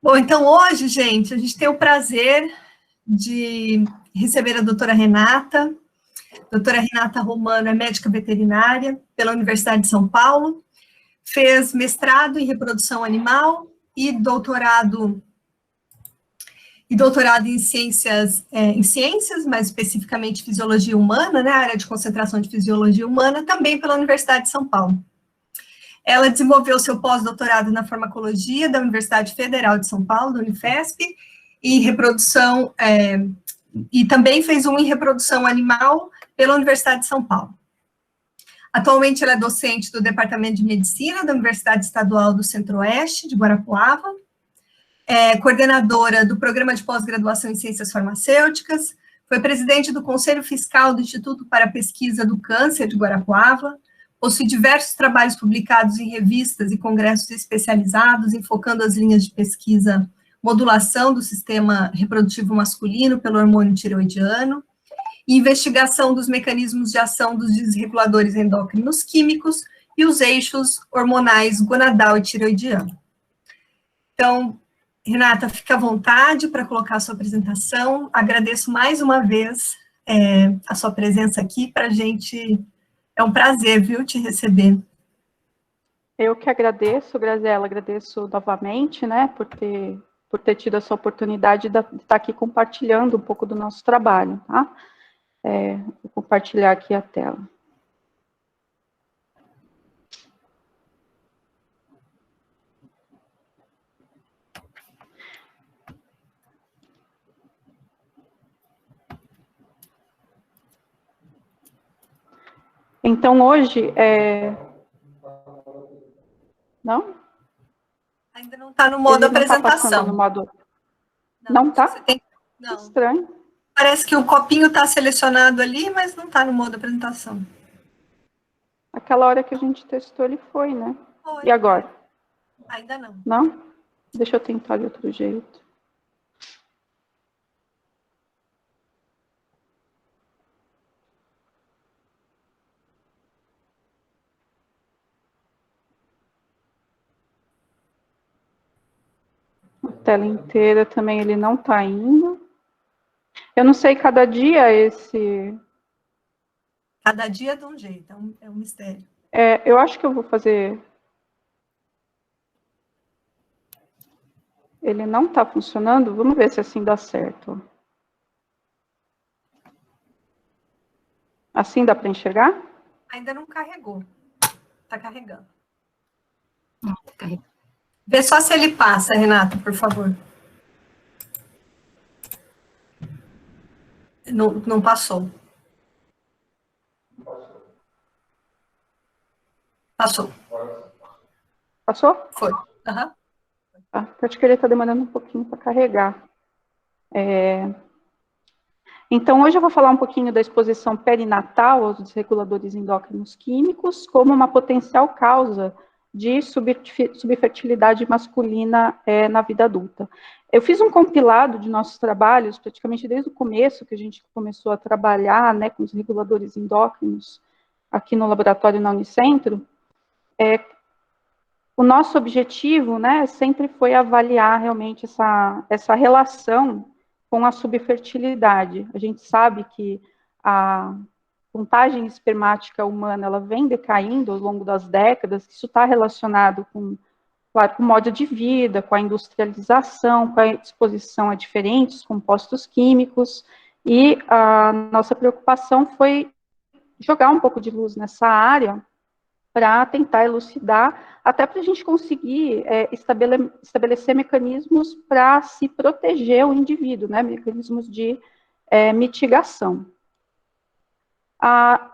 Bom, então hoje, gente, a gente tem o prazer de receber a doutora Renata. A doutora Renata Romano é médica veterinária pela Universidade de São Paulo, fez mestrado em reprodução animal e doutorado em ciências, mais especificamente fisiologia humana, né, área de concentração de fisiologia humana, também pela Universidade de São Paulo. Ela desenvolveu seu pós-doutorado na farmacologia da Universidade Federal de São Paulo, da Unifesp, e reprodução, e também fez um em reprodução animal pela Universidade de São Paulo. Atualmente, ela é docente do Departamento de Medicina da Universidade Estadual do Centro-Oeste, de Guarapuava, é coordenadora do Programa de Pós-Graduação em Ciências Farmacêuticas, foi presidente do Conselho Fiscal do Instituto para a Pesquisa do Câncer de Guarapuava, possui diversos trabalhos publicados em revistas e congressos especializados, enfocando as linhas de pesquisa modulação do sistema reprodutivo masculino pelo hormônio tireoidiano, e investigação dos mecanismos de ação dos desreguladores endócrinos químicos e os eixos hormonais gonadal e tireoidiano. Então, Renata, fica à vontade para colocar a sua apresentação. Agradeço mais uma vez a sua presença aqui. Para a gente é um prazer, viu, te receber. Eu que agradeço, Graziela, agradeço novamente, né, por ter tido essa oportunidade de estar aqui compartilhando um pouco do nosso trabalho, tá? Vou compartilhar aqui a tela. Então, hoje, Não? Ainda não está no modo apresentação. Tá no modo... Não está? Não. Estranho. Parece que o copinho está selecionado ali, mas não está no modo apresentação. Aquela hora que a gente testou, ele foi, né? Foi. E agora? Ainda não. Não? Deixa eu tentar de outro jeito. A tela inteira também ele não está indo. Eu não sei, cada dia esse... Cada dia é de um jeito, é um mistério. Eu acho que eu vou fazer... Ele não está funcionando? Vamos ver se assim dá certo. Assim dá para enxergar? Ainda não carregou. Está carregando. Tá carregando. Vê só se ele passa, Renata, por favor. Não passou. Passou. Passou? Foi. Uhum. Acho que ele está demorando um pouquinho para carregar. Então, hoje eu vou falar um pouquinho da exposição perinatal aos desreguladores endócrinos químicos como uma potencial causa de subfertilidade masculina na vida adulta. Eu fiz um compilado de nossos trabalhos, praticamente desde o começo, que a gente começou a trabalhar, né, com os reguladores endócrinos aqui no laboratório na Unicentro. O nosso objetivo, né, sempre foi avaliar realmente essa relação com a subfertilidade. A gente sabe que a contagem espermática humana ela vem decaindo ao longo das décadas, isso está relacionado com, claro, com o modo de vida, com a industrialização, com a exposição a diferentes compostos químicos, e a nossa preocupação foi jogar um pouco de luz nessa área para tentar elucidar, até para a gente conseguir estabelecer mecanismos para se proteger o indivíduo, né, mecanismos de mitigação. A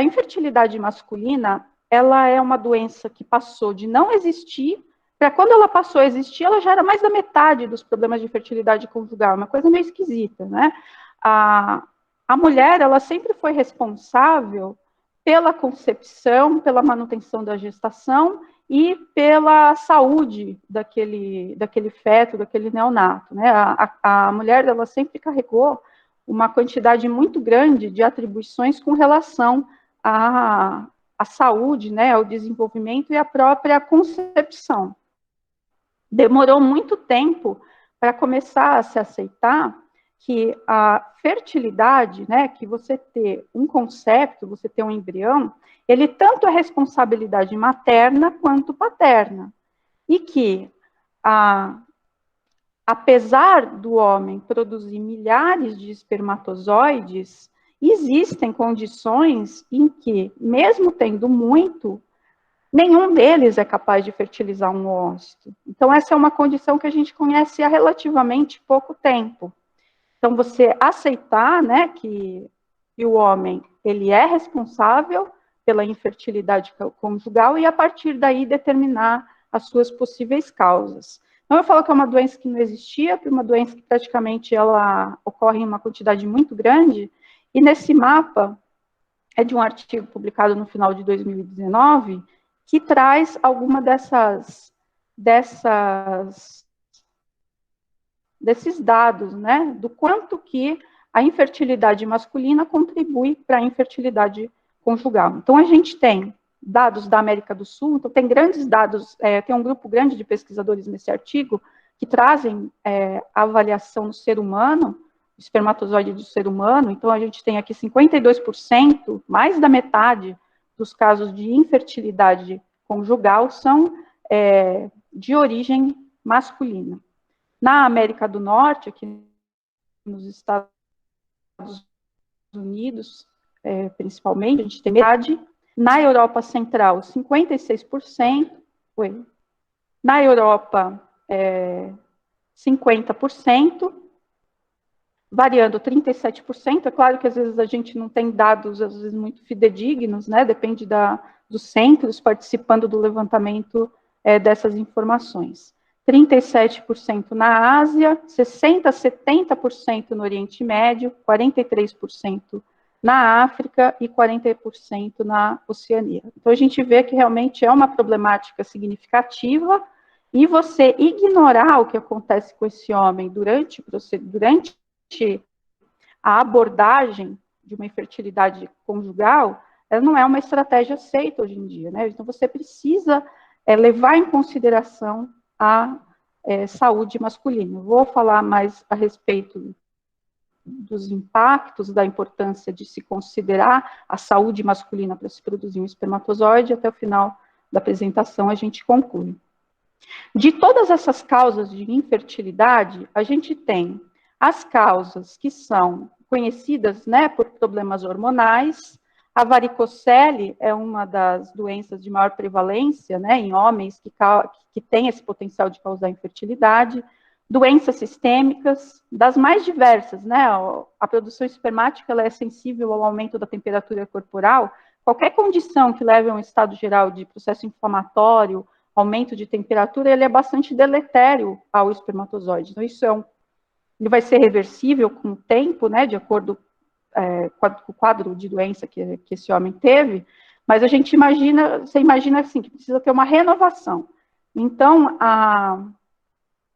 infertilidade masculina, ela é uma doença que passou de não existir, para quando ela passou a existir, ela já era mais da metade dos problemas de fertilidade conjugal, uma coisa meio esquisita, né? A mulher, ela sempre foi responsável pela concepção, pela manutenção da gestação e pela saúde daquele feto, daquele neonato, né? A mulher, ela sempre carregou uma quantidade muito grande de atribuições com relação à saúde, né, ao desenvolvimento e à própria concepção. demorou muito tempo para começar a se aceitar que a fertilidade, né, que você ter um concepto, você ter um embrião, ele tanto é responsabilidade materna quanto paterna. E que, apesar do homem produzir milhares de espermatozoides, existem condições em que, mesmo tendo muito, nenhum deles é capaz de fertilizar um óvulo. Então, essa é uma condição que a gente conhece há relativamente pouco tempo. Então, você aceitar, né, que o homem ele é responsável pela infertilidade conjugal e, a partir daí, determinar as suas possíveis causas. Então, eu falo que é uma doença que não existia, uma doença que praticamente ela ocorre em uma quantidade muito grande, e nesse mapa é de um artigo publicado no final de 2019, que traz alguma desses dados, né, do quanto que a infertilidade masculina contribui para a infertilidade conjugal. Então, a gente tem dados da América do Sul, então tem grandes dados, tem um grupo grande de pesquisadores nesse artigo, que trazem a avaliação do ser humano, o espermatozoide do ser humano, então a gente tem aqui 52%, mais da metade dos casos de infertilidade conjugal são de origem masculina. Na América do Norte, aqui nos Estados Unidos, principalmente, a gente tem metade. Na Europa Central, 56%. Na Europa, 50%. Variando 37%. É claro que às vezes a gente não tem dados, às vezes, muito fidedignos, né? Depende dos centros participando do levantamento dessas informações. 37% na Ásia, 60% a 70% no Oriente Médio, 43% na África e 40% na Oceania. Então, a gente vê que realmente é uma problemática significativa, e você ignorar o que acontece com esse homem durante a abordagem de uma infertilidade conjugal, ela não é uma estratégia aceita hoje em dia, né? Então, você precisa levar em consideração a saúde masculina. Vou falar mais a respeito dos impactos, da importância de se considerar a saúde masculina para se produzir um espermatozoide. Até o final da apresentação a gente conclui. De todas essas causas de infertilidade, a gente tem as causas que são conhecidas, né, por problemas hormonais. A varicocele é uma das doenças de maior prevalência, né, em homens que têm esse potencial de causar infertilidade. Doenças sistêmicas, das mais diversas, né, a produção espermática ela é sensível ao aumento da temperatura corporal. Qualquer condição que leve a um estado geral de processo inflamatório, aumento de temperatura, ele é bastante deletério ao espermatozoide. Então, isso ele vai ser reversível com o tempo, né, de acordo com o quadro de doença que esse homem teve, mas a gente você imagina assim, que precisa ter uma renovação. Então,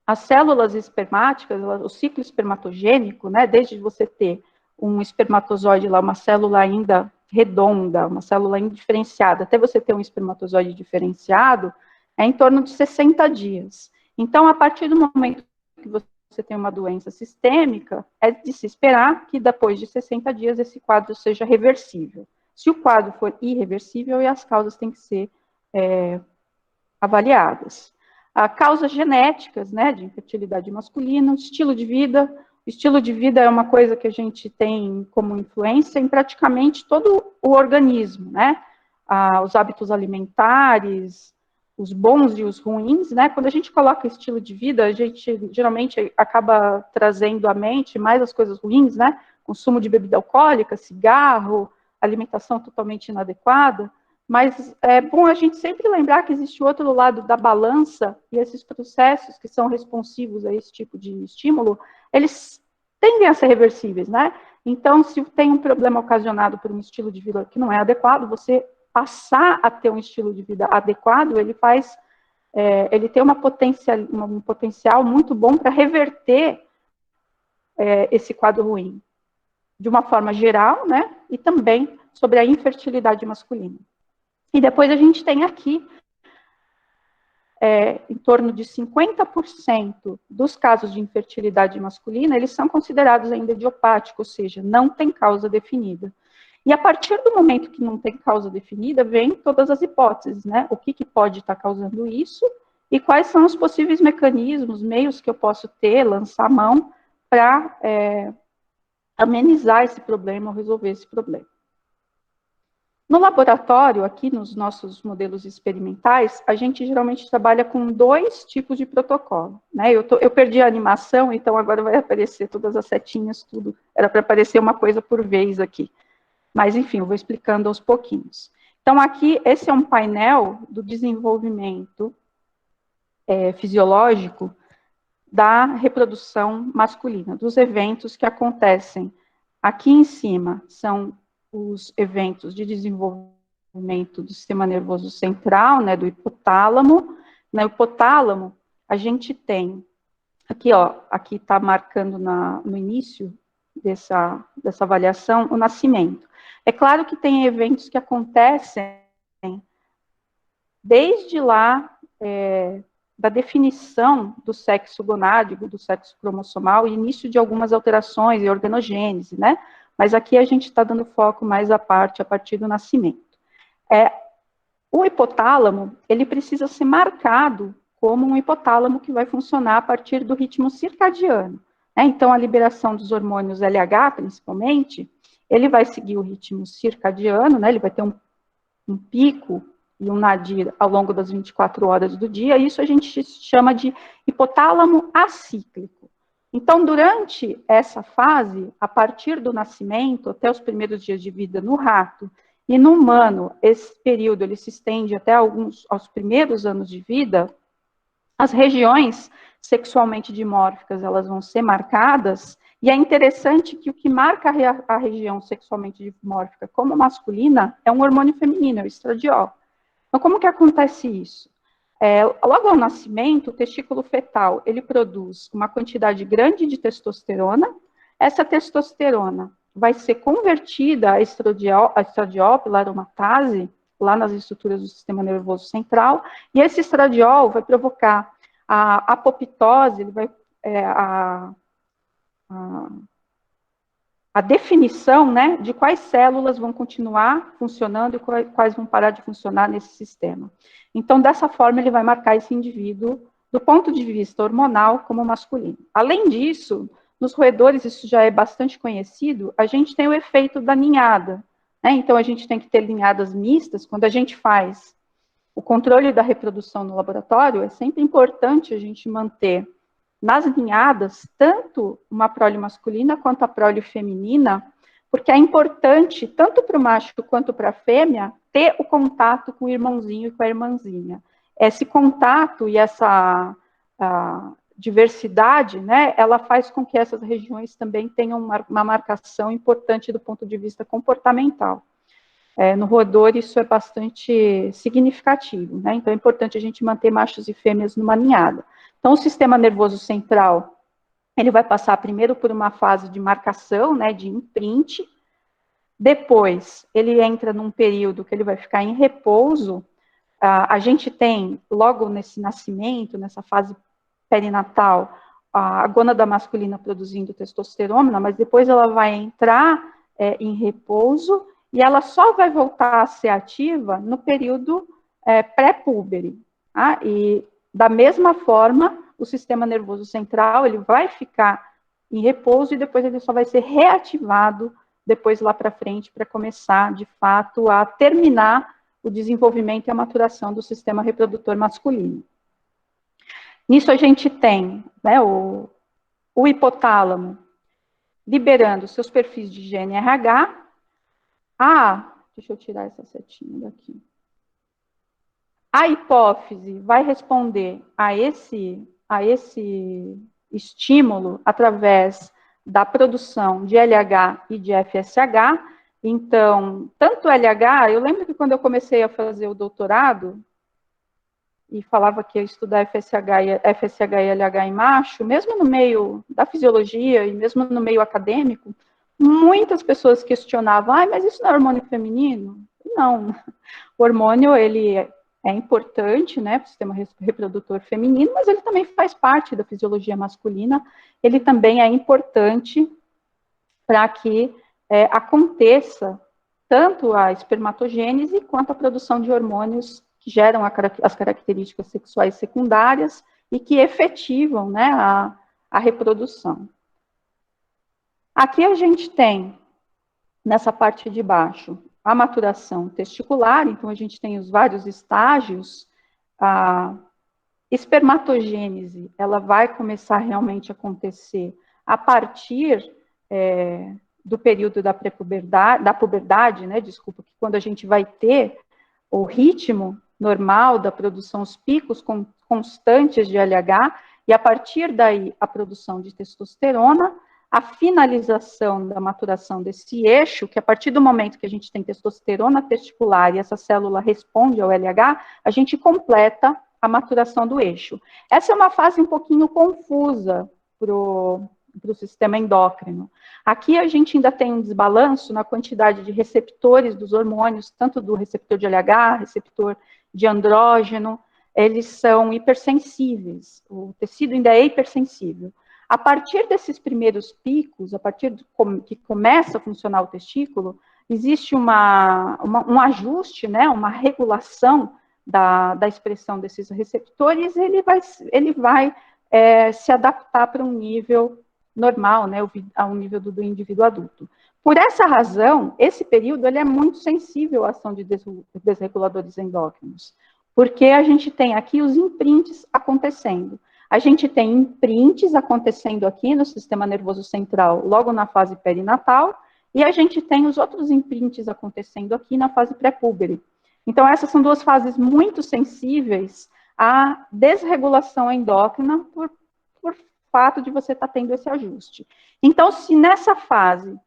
as células espermáticas, o ciclo espermatogênico, né, desde você ter um espermatozoide lá, uma célula ainda redonda, uma célula indiferenciada, até você ter um espermatozoide diferenciado, é em torno de 60 dias. Então, a partir do momento que você tem uma doença sistêmica, é de se esperar que depois de 60 dias esse quadro seja reversível. Se o quadro for irreversível, as causas têm que ser avaliadas. Causas genéticas, né, de infertilidade masculina, estilo de vida. O estilo de vida é uma coisa que a gente tem como influência em praticamente todo o organismo, né? Os hábitos alimentares, os bons e os ruins, né? Quando a gente coloca estilo de vida, a gente geralmente acaba trazendo à mente mais as coisas ruins, né? Consumo de bebida alcoólica, cigarro, alimentação totalmente inadequada. Mas é bom a gente sempre lembrar que existe o outro lado da balança, e esses processos que são responsivos a esse tipo de estímulo, eles tendem a ser reversíveis, né? Então, se tem um problema ocasionado por um estilo de vida que não é adequado, você passar a ter um estilo de vida adequado, ele tem um potencial muito bom para reverter esse quadro ruim, de uma forma geral, né? E também sobre a infertilidade masculina. E depois a gente tem aqui em torno de 50% dos casos de infertilidade masculina, eles são considerados ainda idiopáticos, ou seja, não tem causa definida. E a partir do momento que não tem causa definida, vem todas as hipóteses, né? O que pode estar causando isso e quais são os possíveis mecanismos, meios que eu posso ter, lançar a mão para amenizar esse problema ou resolver esse problema. No laboratório, aqui nos nossos modelos experimentais, a gente geralmente trabalha com 2 tipos de protocolo, né? Eu perdi a animação, então agora vai aparecer todas as setinhas, tudo. Era para aparecer uma coisa por vez aqui. Mas, enfim, eu vou explicando aos pouquinhos. Então, aqui, esse é um painel do desenvolvimento fisiológico da reprodução masculina, dos eventos que acontecem. Aqui em cima são os eventos de desenvolvimento do sistema nervoso central, né, do hipotálamo. No hipotálamo, a gente tem, aqui, ó, aqui está marcando no início dessa avaliação, o nascimento. É claro que tem eventos que acontecem desde lá, da definição do sexo gonádico, do sexo cromossomal, e início de algumas alterações e organogênese, né? Mas aqui a gente está dando foco mais a partir do nascimento. O hipotálamo, ele precisa ser marcado como um hipotálamo que vai funcionar a partir do ritmo circadiano. Né? Então, a liberação dos hormônios LH, principalmente, ele vai seguir o ritmo circadiano, né? Ele vai ter um pico e um nadir ao longo das 24 horas do dia, isso a gente chama de hipotálamo acíclico. Então, durante essa fase, a partir do nascimento, até os primeiros dias de vida no rato, e no humano, esse período ele se estende até aos primeiros anos de vida, as regiões sexualmente dimórficas, elas vão ser marcadas, e é interessante que o que marca a região sexualmente dimórfica como masculina é um hormônio feminino, é o estradiol. Então, como que acontece isso? Logo ao nascimento, o testículo fetal, ele produz uma quantidade grande de testosterona. Essa testosterona vai ser convertida a estradiol pela aromatase, lá nas estruturas do sistema nervoso central, e esse estradiol vai provocar a apoptose, ele vai, a definição, né, de quais células vão continuar funcionando e quais vão parar de funcionar nesse sistema. Então, dessa forma, ele vai marcar esse indivíduo, do ponto de vista hormonal, como masculino. Além disso, nos roedores, isso já é bastante conhecido, a gente tem o efeito da ninhada, né? Então, a gente tem que ter ninhadas mistas. Quando a gente faz o controle da reprodução no laboratório, é sempre importante a gente manter nas ninhadas, tanto uma prole masculina quanto a prole feminina, porque é importante, tanto para o macho quanto para a fêmea, ter o contato com o irmãozinho e com a irmãzinha. Esse contato e essa diversidade, né, ela faz com que essas regiões também tenham uma marcação importante do ponto de vista comportamental. No roedor, isso é bastante significativo, né? Então, é importante a gente manter machos e fêmeas numa ninhada. Então, o sistema nervoso central, ele vai passar primeiro por uma fase de marcação, né, de imprint. Depois, ele entra num período que ele vai ficar em repouso. A gente tem, logo nesse nascimento, nessa fase perinatal, a gônada masculina produzindo testosterona, mas depois ela vai entrar em repouso e ela só vai voltar a ser ativa no período pré-púbere. Tá? E, da mesma forma, o sistema nervoso central, ele vai ficar em repouso e depois ele só vai ser reativado depois lá para frente para começar, de fato, a terminar o desenvolvimento e a maturação do sistema reprodutor masculino. Nisso a gente tem, né, o hipotálamo liberando seus perfis de GNRH. Deixa eu tirar essa setinha daqui. A hipófise vai responder a esse estímulo através da produção de LH e de FSH. Então, tanto LH, eu lembro que quando eu comecei a fazer o doutorado, e falava que ia estudar FSH e LH em macho, mesmo no meio da fisiologia e mesmo no meio acadêmico, muitas pessoas questionavam, mas isso não é hormônio feminino? Não, o hormônio, ele é importante, né, para o sistema reprodutor feminino, mas ele também faz parte da fisiologia masculina, ele também é importante para que aconteça tanto a espermatogênese quanto a produção de hormônios que geram as características sexuais secundárias e que efetivam, né, a reprodução. Aqui a gente tem, nessa parte de baixo, a maturação testicular, então a gente tem os vários estágios. A espermatogênese, ela vai começar realmente a acontecer a partir do período da puberdade, né, desculpa, que quando a gente vai ter o ritmo normal da produção, os picos constantes de LH, e a partir daí a produção de testosterona, a finalização da maturação desse eixo, que a partir do momento que a gente tem testosterona testicular e essa célula responde ao LH, a gente completa a maturação do eixo. Essa é uma fase um pouquinho confusa para o sistema endócrino. Aqui a gente ainda tem um desbalanço na quantidade de receptores dos hormônios, tanto do receptor de LH, receptor de andrógeno, eles são hipersensíveis, o tecido ainda é hipersensível. A partir desses primeiros picos, a partir que começa a funcionar o testículo, existe um ajuste, né, uma regulação da expressão desses receptores, ele vai se adaptar para um nível normal, né, ao nível do indivíduo adulto. Por essa razão, esse período ele é muito sensível à ação de desreguladores endócrinos, porque a gente tem aqui os imprints acontecendo. A gente tem imprints acontecendo aqui no sistema nervoso central, logo na fase perinatal, e a gente tem os outros imprints acontecendo aqui na fase pré-púbere. Então, essas são duas fases muito sensíveis à desregulação endócrina por fato de você estar tendo esse ajuste. Então, se nessa fase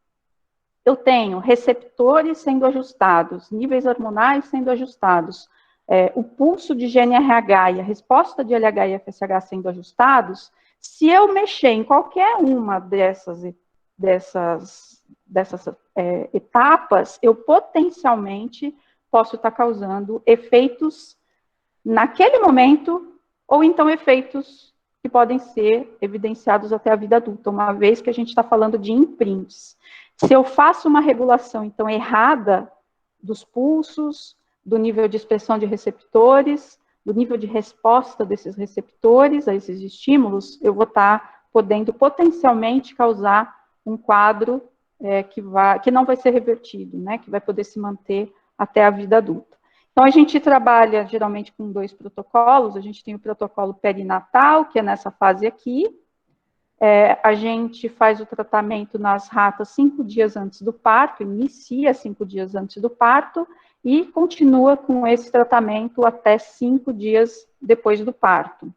eu tenho receptores sendo ajustados, níveis hormonais sendo ajustados, o pulso de GNRH e a resposta de LH e FSH sendo ajustados, se eu mexer em qualquer uma dessas etapas, eu potencialmente posso estar causando efeitos naquele momento, ou então efeitos que podem ser evidenciados até a vida adulta, uma vez que a gente está falando de imprints. Se eu faço uma regulação, então, errada dos pulsos, do nível de expressão de receptores, do nível de resposta desses receptores a esses estímulos, eu vou estar podendo potencialmente causar um quadro que não vai ser revertido, né, que vai poder se manter até a vida adulta. Então, a gente trabalha geralmente com 2 protocolos, a gente tem o protocolo perinatal, que é nessa fase aqui, a gente faz o tratamento nas ratas 5 dias antes do parto, inicia 5 dias antes do parto, e continua com esse tratamento até 5 dias depois do parto.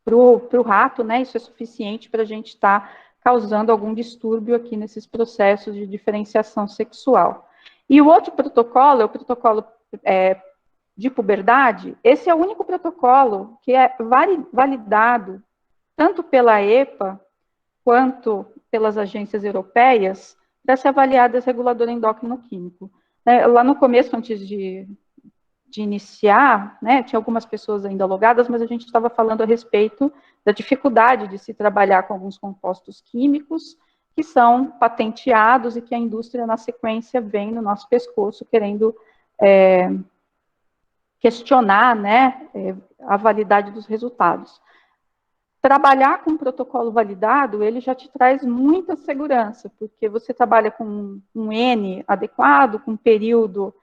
Para o rato, né, isso é suficiente para a gente estar causando algum distúrbio aqui nesses processos de diferenciação sexual. E o outro protocolo é o protocolo de puberdade. Esse é o único protocolo que é validado tanto pela EPA quanto pelas agências europeias para se avaliar desregulador endócrino químico. Lá no começo, antes de iniciar, né, tinha algumas pessoas ainda logadas, mas a gente estava falando a respeito da dificuldade de se trabalhar com alguns compostos químicos que são patenteados e que a indústria, na sequência, vem no nosso pescoço querendo questionar, né, a validade dos resultados. Trabalhar com um protocolo validado, ele já te traz muita segurança, porque você trabalha com um N adequado, com um período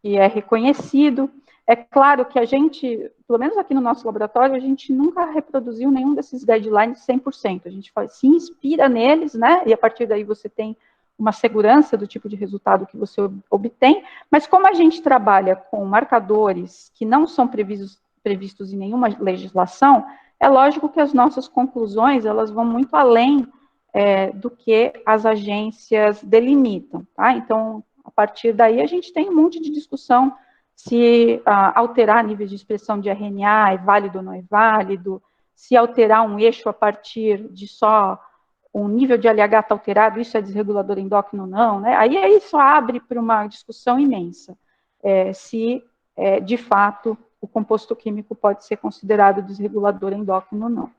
que é reconhecido. É claro que a gente, pelo menos aqui no nosso laboratório, a gente nunca reproduziu nenhum desses guidelines 100%. A gente se inspira neles, né, e a partir daí você tem uma segurança do tipo de resultado que você obtém, mas como a gente trabalha com marcadores que não são previstos em nenhuma legislação, é lógico que as nossas conclusões, elas vão muito além do que as agências delimitam, tá? Então, a partir daí, a gente tem um monte de discussão se alterar níveis de expressão de RNA é válido ou não é válido, se alterar um eixo a partir de só um nível de LH está alterado, isso é desregulador endócrino ou não, né? Aí isso abre para uma discussão imensa. Se de fato, o composto químico pode ser considerado desregulador endócrino ou não.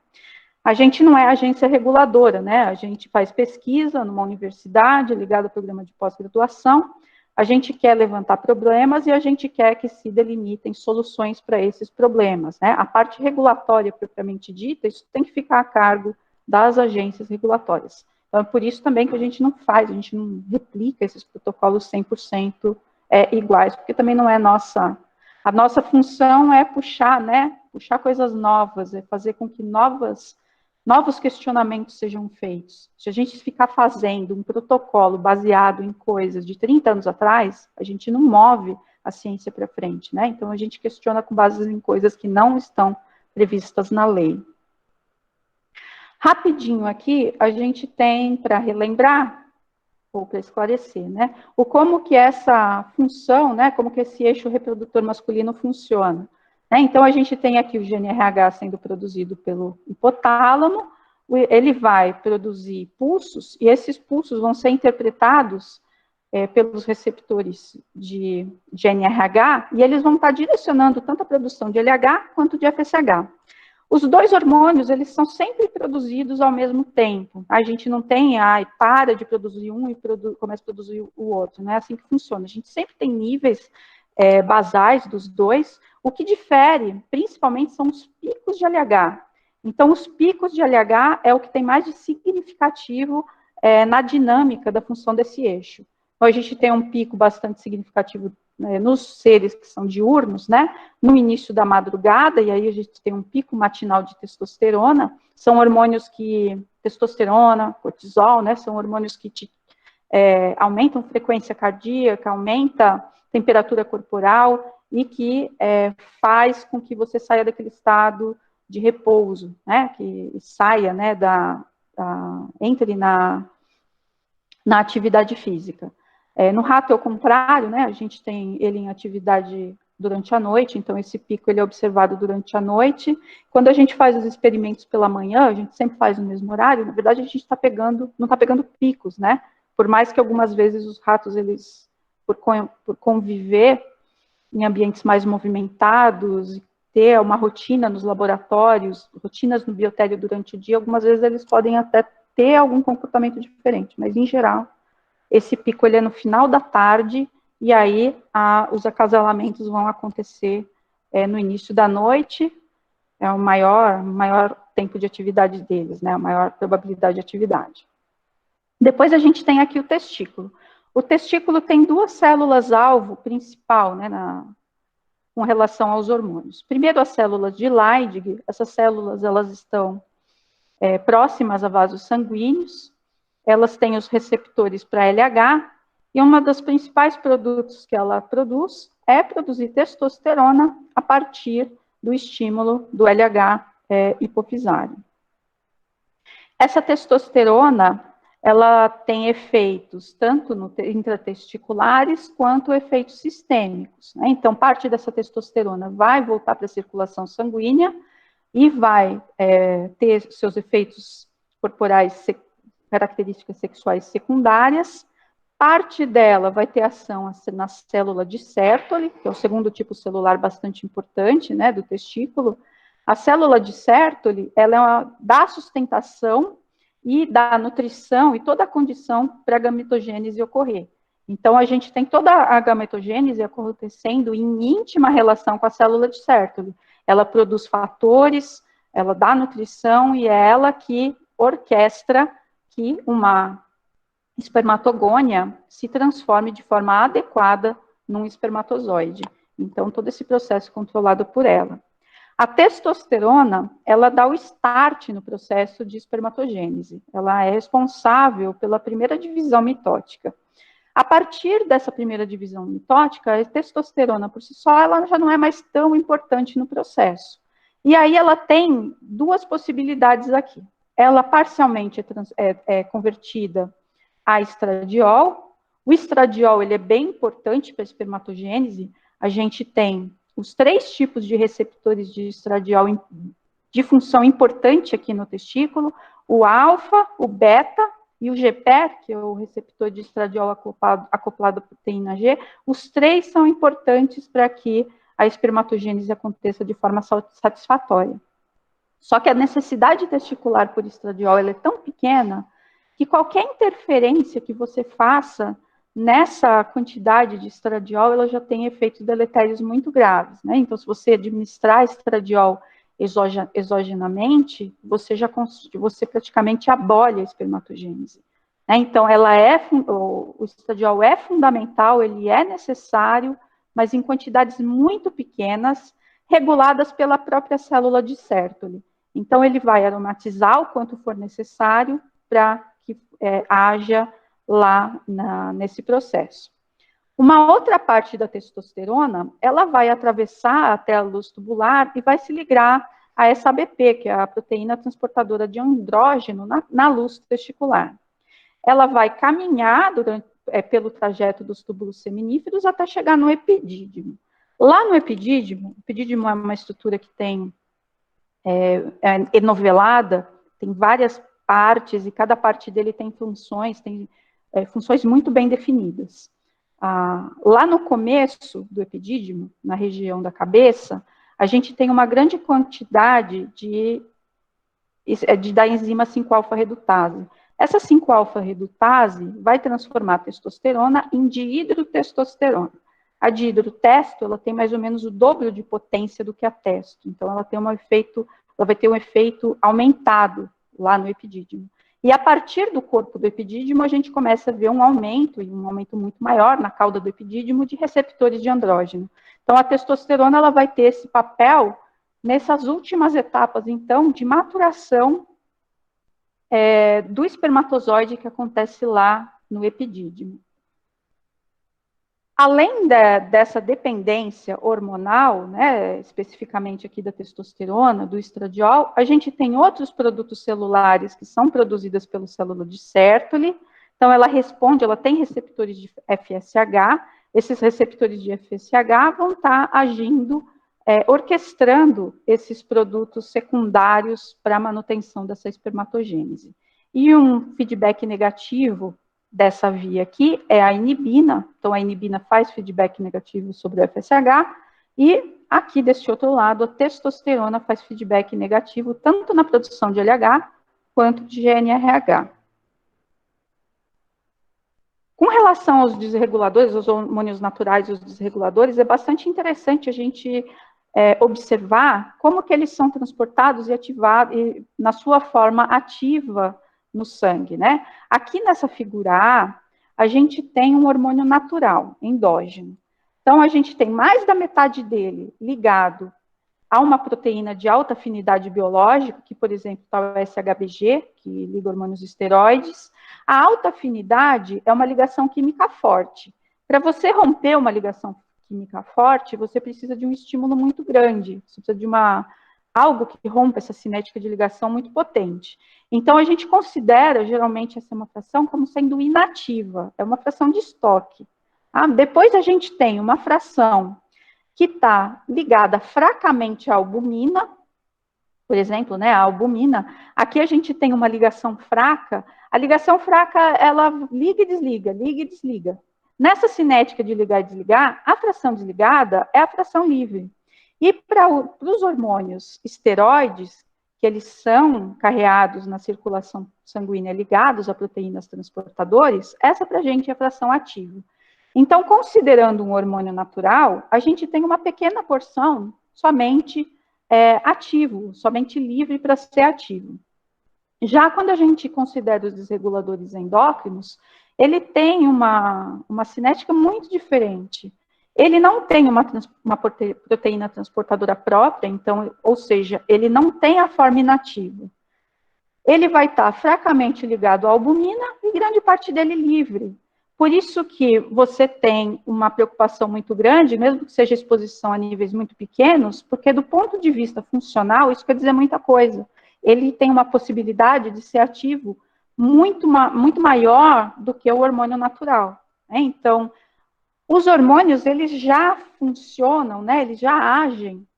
A gente não é agência reguladora, né? A gente faz pesquisa numa universidade ligada ao programa de pós-graduação, a gente quer levantar problemas e a gente quer que se delimitem soluções para esses problemas, né? A parte regulatória, propriamente dita, isso tem que ficar a cargo das agências regulatórias. Então, é por isso também que a gente não replica esses protocolos 100% iguais, porque também não é a nossa função é puxar, né? Puxar coisas novas, é fazer com que novos questionamentos sejam feitos. Se a gente ficar fazendo um protocolo baseado em coisas de 30 anos atrás, a gente não move a ciência para frente, né? Então, a gente questiona com base em coisas que não estão previstas na lei. Rapidinho aqui, a gente tem, para relembrar, ou para esclarecer, né? O como que essa função, né? Como que esse eixo reprodutor masculino funciona. Então, a gente tem aqui o GNRH sendo produzido pelo hipotálamo, ele vai produzir pulsos, e esses pulsos vão ser interpretados pelos receptores de GNRH, e eles vão estar direcionando tanto a produção de LH quanto de FSH. Os dois hormônios, eles são sempre produzidos ao mesmo tempo. A gente não tem, para de produzir um e começa a produzir o outro, não é assim que funciona. A gente sempre tem níveis basais dos dois. O que difere, principalmente, são os picos de LH. Então, os picos de LH é o que tem mais de significativo na dinâmica da função desse eixo. Então, a gente tem um pico bastante significativo nos seres que são diurnos, né? No início da madrugada, e aí a gente tem um pico matinal de testosterona, são hormônios que, testosterona, cortisol, né? São hormônios que aumentam frequência cardíaca, aumenta temperatura corporal, e que faz com que você saia daquele estado de repouso, né, que saia, né, entre na atividade física. No rato é o contrário, né, a gente tem ele em atividade durante a noite, então esse pico ele é observado durante a noite. Quando a gente faz os experimentos pela manhã, a gente sempre faz no mesmo horário, na verdade a gente não está pegando picos, né, por mais que algumas vezes os ratos, eles, por conviver em ambientes mais movimentados, ter uma rotina nos laboratórios, rotinas no biotério durante o dia, algumas vezes eles podem até ter algum comportamento diferente, mas em geral, esse pico ele é no final da tarde, e aí os acasalamentos vão acontecer no início da noite, é o maior tempo de atividade deles, né, a maior probabilidade de atividade. Depois a gente tem aqui o testículo. O testículo tem duas células-alvo principal, né, com relação aos hormônios. Primeiro, as células de Leydig, essas células, elas estão próximas a vasos sanguíneos, elas têm os receptores para LH, e uma dos principais produtos que ela produz é produzir testosterona a partir do estímulo do LH hipofisário. Essa testosterona, ela tem efeitos tanto intratesticulares quanto efeitos sistêmicos, né? Então, parte dessa testosterona vai voltar para a circulação sanguínea e vai ter seus efeitos corporais, características sexuais secundárias. Parte dela vai ter ação na célula de Sertoli, que é o segundo tipo celular bastante importante, né, do testículo. A célula de Sertoli, ela dá sustentação e da nutrição e toda a condição para a gametogênese ocorrer. Então, a gente tem toda a gametogênese acontecendo em íntima relação com a célula de Sertoli. Ela produz fatores, ela dá nutrição e é ela que orquestra que uma espermatogônia se transforme de forma adequada num espermatozoide. Então, todo esse processo é controlado por ela. A testosterona, ela dá o start no processo de espermatogênese. Ela é responsável pela primeira divisão mitótica. A partir dessa primeira divisão mitótica, a testosterona por si só, ela já não é mais tão importante no processo. E aí ela tem duas possibilidades aqui. Ela parcialmente é convertida a estradiol. O estradiol, ele é bem importante para a espermatogênese. A gente tem os 3 tipos de receptores de estradiol de função importante aqui no testículo, o alfa, o beta e o GPER, que é o receptor de estradiol acoplado à proteína G. Os 3 são importantes para que a espermatogênese aconteça de forma satisfatória. Só que a necessidade testicular por estradiol ela é tão pequena que qualquer interferência que você faça nessa quantidade de estradiol, ela já tem efeitos deletérios muito graves, né? Então, se você administrar estradiol exogenamente, você praticamente abole a espermatogênese. Né? Então, o estradiol é fundamental, ele é necessário, mas em quantidades muito pequenas, reguladas pela própria célula de Sertoli. Então, ele vai aromatizar o quanto for necessário para que haja lá nesse processo. Uma outra parte da testosterona, ela vai atravessar até a luz tubular e vai se ligar a essa ABP, que é a proteína transportadora de andrógeno, na luz testicular. Ela vai caminhar pelo trajeto dos túbulos seminíferos até chegar no epidídimo. Lá no epidídimo, o epidídimo é uma estrutura que tem enovelada, tem várias partes, e cada parte dele tem funções muito bem definidas. Lá no começo do epidídimo, na região da cabeça, a gente tem uma grande quantidade da enzima 5-alfa-redutase. Essa 5-alfa-redutase vai transformar a testosterona em dihidrotestosterona. A dihidrotesto, ela tem mais ou menos o dobro de potência do que a testo. Então, ela vai ter um efeito aumentado lá no epidídimo. E a partir do corpo do epidídimo, a gente começa a ver um aumento, e um aumento muito maior na cauda do epidídimo, de receptores de andrógeno. Então, a testosterona ela vai ter esse papel nessas últimas etapas, então, de maturação do espermatozoide que acontece lá no epidídimo. Além dessa dependência hormonal, né, especificamente aqui da testosterona, do estradiol, a gente tem outros produtos celulares que são produzidos pela célula de Sertoli. Então, ela tem receptores de FSH. Esses receptores de FSH vão estar agindo, orquestrando esses produtos secundários para a manutenção dessa espermatogênese. E um feedback negativo dessa via aqui é a inibina. Então, a inibina faz feedback negativo sobre o FSH, e aqui, deste outro lado, a testosterona faz feedback negativo tanto na produção de LH quanto de GNRH. Com relação aos desreguladores, os hormônios naturais e os desreguladores, é bastante interessante a gente observar como que eles são transportados e ativados na sua forma ativa no sangue, né? Aqui nessa figura a gente tem um hormônio natural, endógeno. Então, a gente tem mais da metade dele ligado a uma proteína de alta afinidade biológica, que, por exemplo, está o SHBG, que liga hormônios esteroides. A alta afinidade é uma ligação química forte. Para você romper uma ligação química forte, você precisa de um estímulo muito grande, você precisa de algo que rompa essa cinética de ligação muito potente. Então, a gente considera, geralmente, essa uma fração como sendo inativa, é uma fração de estoque. Depois a gente tem uma fração que está ligada fracamente à albumina, por exemplo, né, a albumina. Aqui a gente tem uma ligação fraca. A ligação fraca, ela liga e desliga, liga e desliga. Nessa cinética de ligar e desligar, a fração desligada é a fração livre. E para os hormônios esteroides, que eles são carreados na circulação sanguínea ligados a proteínas transportadores, essa para a gente é a fração ativa. Então, considerando um hormônio natural, a gente tem uma pequena porção somente ativo, somente livre para ser ativo. Já quando a gente considera os desreguladores endócrinos, ele tem uma cinética muito diferente. Ele não tem uma proteína transportadora própria, então, ou seja, ele não tem a forma inativa. Ele vai estar fracamente ligado à albumina e grande parte dele livre. Por isso que você tem uma preocupação muito grande, mesmo que seja exposição a níveis muito pequenos, porque do ponto de vista funcional, isso quer dizer muita coisa. Ele tem uma possibilidade de ser ativo muito maior do que o hormônio natural, né? Então, os hormônios, eles já funcionam, né? Eles já agem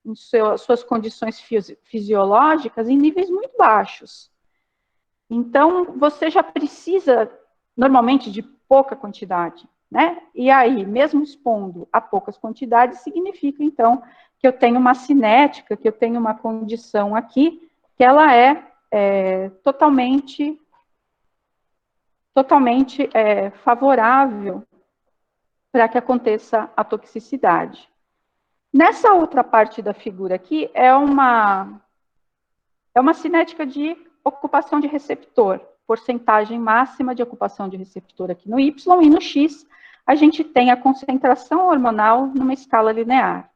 em suas condições fisiológicas em níveis muito baixos. Então, você já precisa, normalmente, de pouca quantidade. né? E aí, mesmo expondo a poucas quantidades, significa, então, que eu tenho uma cinética, que eu tenho uma condição aqui, que ela é totalmente favorável para que aconteça a toxicidade. Nessa outra parte da figura aqui, é uma cinética de ocupação de receptor, porcentagem máxima de ocupação de receptor aqui no Y, e no X a gente tem a concentração hormonal numa escala linear.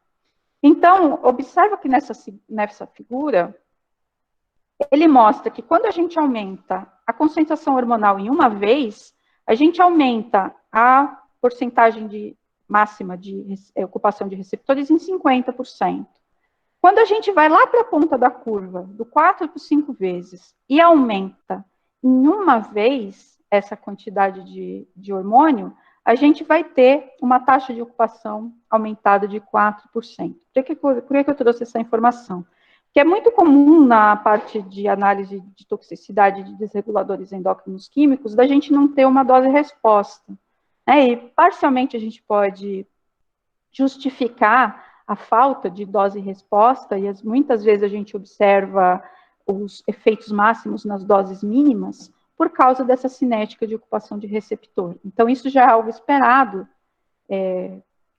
Então, observa que nessa figura, ele mostra que quando a gente aumenta a concentração hormonal em uma vez, a gente aumenta a porcentagem máxima de ocupação de receptores em 50%. Quando a gente vai lá para a ponta da curva, do 4 para 5 vezes, e aumenta em uma vez essa quantidade de hormônio, a gente vai ter uma taxa de ocupação aumentada de 4%. Por que eu trouxe essa informação? Porque é muito comum na parte de análise de toxicidade de desreguladores endócrinos químicos, da gente não ter uma dose-resposta. E parcialmente a gente pode justificar a falta de dose-resposta, e muitas vezes a gente observa os efeitos máximos nas doses mínimas, por causa dessa cinética de ocupação de receptor. Então, isso já é algo esperado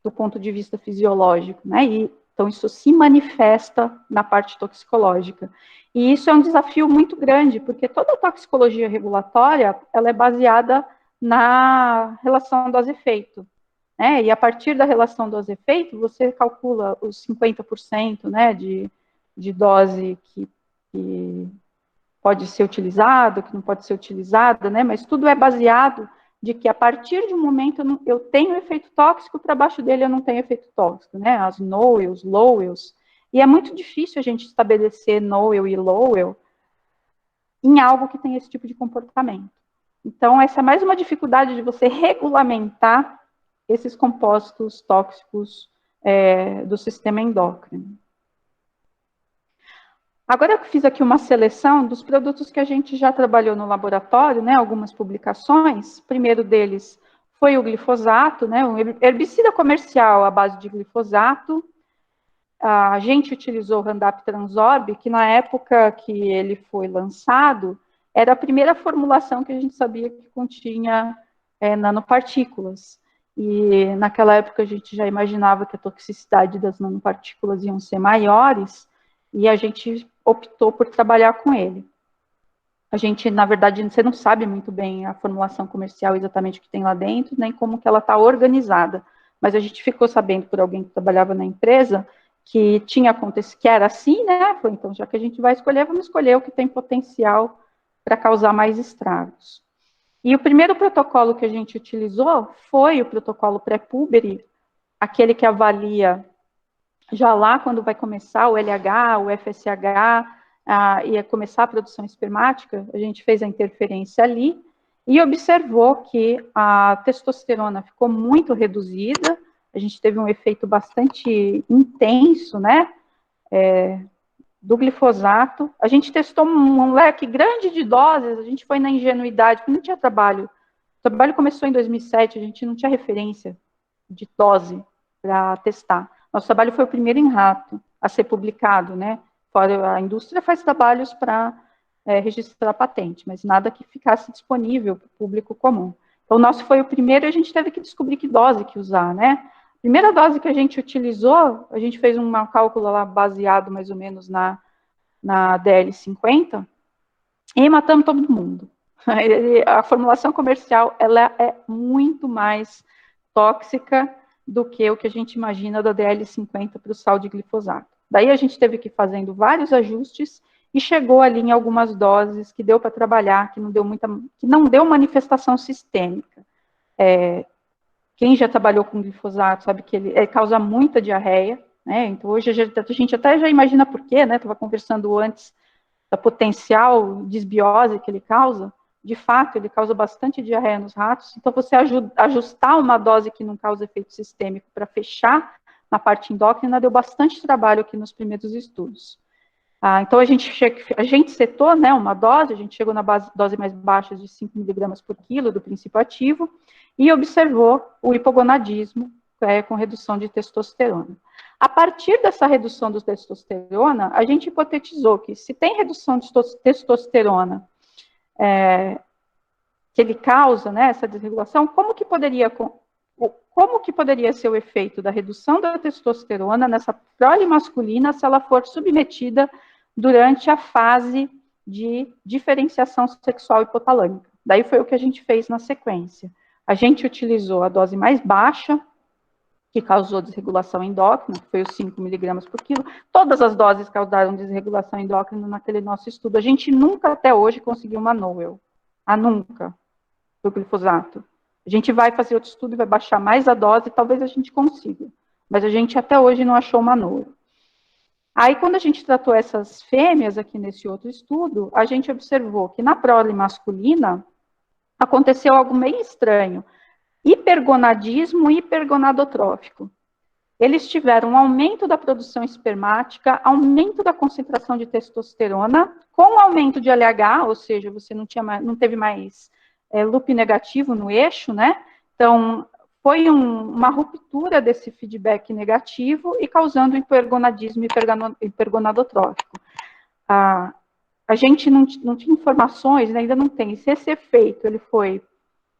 do ponto de vista fisiológico, né? Então, isso se manifesta na parte toxicológica. E isso é um desafio muito grande, porque toda a toxicologia regulatória, ela é baseada na relação dose-efeito. E a partir da relação dose-efeito, você calcula os 50%, né, de dose que pode ser utilizado, que não pode ser utilizada, né, mas tudo é baseado de que a partir de um momento eu tenho efeito tóxico, para baixo dele eu não tenho efeito tóxico, né, as NOELs, LOWELs, e é muito difícil a gente estabelecer NOEL e LOWEL em algo que tem esse tipo de comportamento. Então, essa é mais uma dificuldade de você regulamentar esses compostos tóxicos do sistema endócrino. Agora eu fiz aqui uma seleção dos produtos que a gente já trabalhou no laboratório, né, algumas publicações. O primeiro deles foi o glifosato, né, um herbicida comercial à base de glifosato. A gente utilizou o Roundup Transorb, que na época que ele foi lançado, era a primeira formulação que a gente sabia que continha nanopartículas. E naquela época a gente já imaginava que a toxicidade das nanopartículas iam ser maiores, e a gente optou por trabalhar com ele. A gente, na verdade, você não sabe muito bem a formulação comercial, exatamente o que tem lá dentro, nem como que ela está organizada, mas a gente ficou sabendo por alguém que trabalhava na empresa que tinha acontecido, que era assim, né? Falei, então, já que a gente vai escolher, vamos escolher o que tem potencial para causar mais estragos. E o primeiro protocolo que a gente utilizou foi o protocolo pré-pubery, aquele que avalia já lá quando vai começar o LH, o FSH, e começar a produção espermática, a gente fez a interferência ali e observou que a testosterona ficou muito reduzida, a gente teve um efeito bastante intenso, né, do glifosato. A gente testou um leque grande de doses, a gente foi na ingenuidade, porque não tinha trabalho. O trabalho começou em 2007, a gente não tinha referência de dose para testar. Nosso trabalho foi o primeiro em rato a ser publicado, né? Fora a indústria faz trabalhos para registrar a patente, mas nada que ficasse disponível para o público comum. Então, o nosso foi o primeiro e a gente teve que descobrir que dose que usar, né? A primeira dose que a gente utilizou, a gente fez um cálculo lá baseado mais ou menos na DL50 e matamos todo mundo. A formulação comercial, ela é muito mais tóxica do que o que a gente imagina da DL50 para o sal de glifosato. Daí a gente teve que ir fazendo vários ajustes e chegou ali em algumas doses que deu para trabalhar, que não deu manifestação sistêmica. Quem já trabalhou com glifosato sabe que ele causa muita diarreia, né? Então hoje a gente até já imagina por quê, né? Estava conversando antes da potencial desbiose que ele causa. De fato, ele causa bastante diarreia nos ratos, então você ajustar uma dose que não causa efeito sistêmico para fechar na parte endócrina deu bastante trabalho aqui nos primeiros estudos. Então a gente setou, né, uma dose, a gente chegou na dose mais baixa de 5 mg por quilo do princípio ativo, e observou o hipogonadismo com redução de testosterona. A partir dessa redução de testosterona, a gente hipotetizou que se tem redução de testosterona que ele causa, né, essa desregulação, como que poderia ser o efeito da redução da testosterona nessa prole masculina se ela for submetida durante a fase de diferenciação sexual hipotalâmica? Daí foi o que a gente fez na sequência. A gente utilizou a dose mais baixa, que causou desregulação endócrina, que foi os 5 miligramas por quilo. Todas as doses causaram desregulação endócrina naquele nosso estudo. A gente nunca, até hoje, conseguiu uma NOEL. Nunca, do glifosato. A gente vai fazer outro estudo e vai baixar mais a dose, talvez a gente consiga. Mas a gente, até hoje, não achou uma NOEL. Aí, quando a gente tratou essas fêmeas aqui nesse outro estudo, a gente observou que na prole masculina aconteceu algo meio estranho. Hipergonadismo hipergonadotrófico. Eles tiveram um aumento da produção espermática, aumento da concentração de testosterona, com aumento de LH, ou seja, você não teve mais loop negativo no eixo, né? Então, foi uma ruptura desse feedback negativo e causando hipergonadismo hipergonadotrófico. A gente não tinha informações, né, ainda não tem, se esse efeito ele foi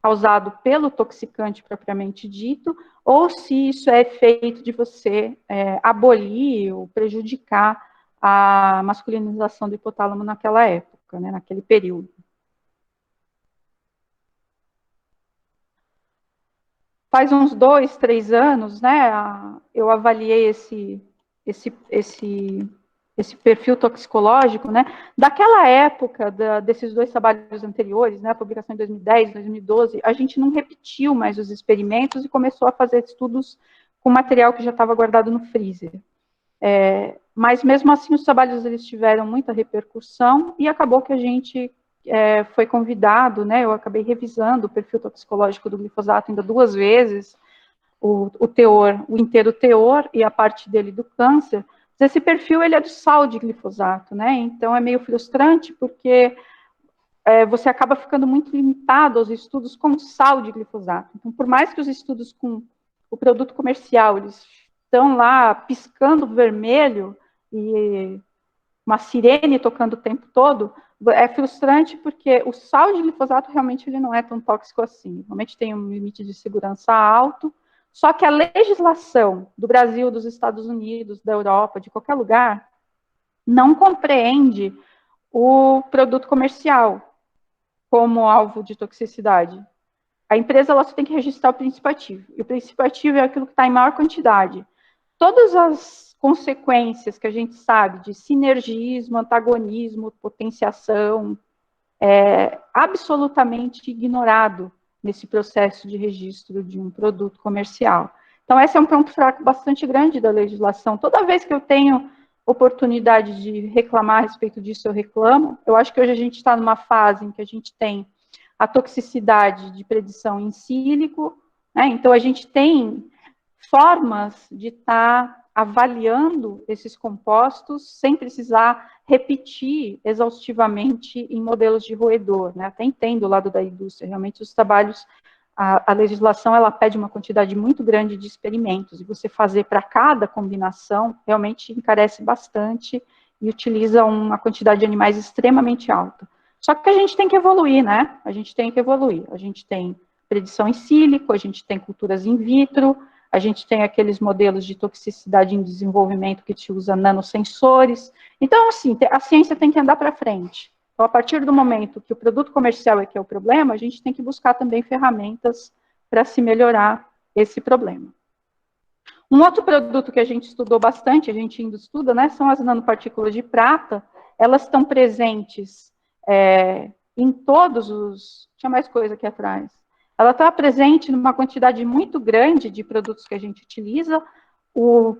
causado pelo toxicante propriamente dito, ou se isso é efeito de você abolir ou prejudicar a masculinização do hipotálamo naquela época, né, naquele período. Faz uns 2, 3 anos, né, eu avaliei esse perfil toxicológico, né, daquela época, desses 2 trabalhos anteriores, né, a publicação em 2010, 2012, a gente não repetiu mais os experimentos e começou a fazer estudos com material que já estava guardado no freezer. Mas, mesmo assim, os trabalhos eles tiveram muita repercussão e acabou que a gente foi convidado, né, eu acabei revisando o perfil toxicológico do glifosato ainda 2 vezes, o inteiro teor e a parte dele do câncer. Esse perfil ele é do sal de glifosato, né? Então é meio frustrante porque você acaba ficando muito limitado aos estudos com sal de glifosato. Então, por mais que os estudos com o produto comercial eles estão lá piscando vermelho e uma sirene tocando o tempo todo, é frustrante porque o sal de glifosato realmente ele não é tão tóxico assim. Realmente tem um limite de segurança alto. Só que a legislação do Brasil, dos Estados Unidos, da Europa, de qualquer lugar, não compreende o produto comercial como alvo de toxicidade. A empresa ela só tem que registrar o princípio ativo. E o princípio ativo é aquilo que está em maior quantidade. Todas as consequências que a gente sabe de sinergismo, antagonismo, potenciação, é absolutamente ignorado nesse processo de registro de um produto comercial. Então, esse é um ponto fraco bastante grande da legislação. Toda vez que eu tenho oportunidade de reclamar a respeito disso, eu reclamo. Eu acho que hoje a gente está numa fase em que a gente tem a toxicidade de predição in sílico, né? Então, a gente tem formas de estar avaliando esses compostos sem precisar repetir exaustivamente em modelos de roedor, né? Até entendo o lado da indústria, realmente os trabalhos, a legislação, ela pede uma quantidade muito grande de experimentos, e você fazer para cada combinação, realmente encarece bastante e utiliza uma quantidade de animais extremamente alta. Só que a gente tem que evoluir, né? A gente tem que evoluir. A gente tem predição in sílico, a gente tem culturas in vitro, a gente tem aqueles modelos de toxicidade em desenvolvimento que te usa nanosensores. Então, assim, a ciência tem que andar para frente. Então, a partir do momento que o produto comercial é que é o problema, a gente tem que buscar também ferramentas para se melhorar esse problema. Um outro produto que a gente estudou bastante, a gente ainda estuda, né, são as nanopartículas de prata. Elas estão presentes em todos os... Tinha mais coisa aqui atrás. Ela está presente numa quantidade muito grande de produtos que a gente utiliza. O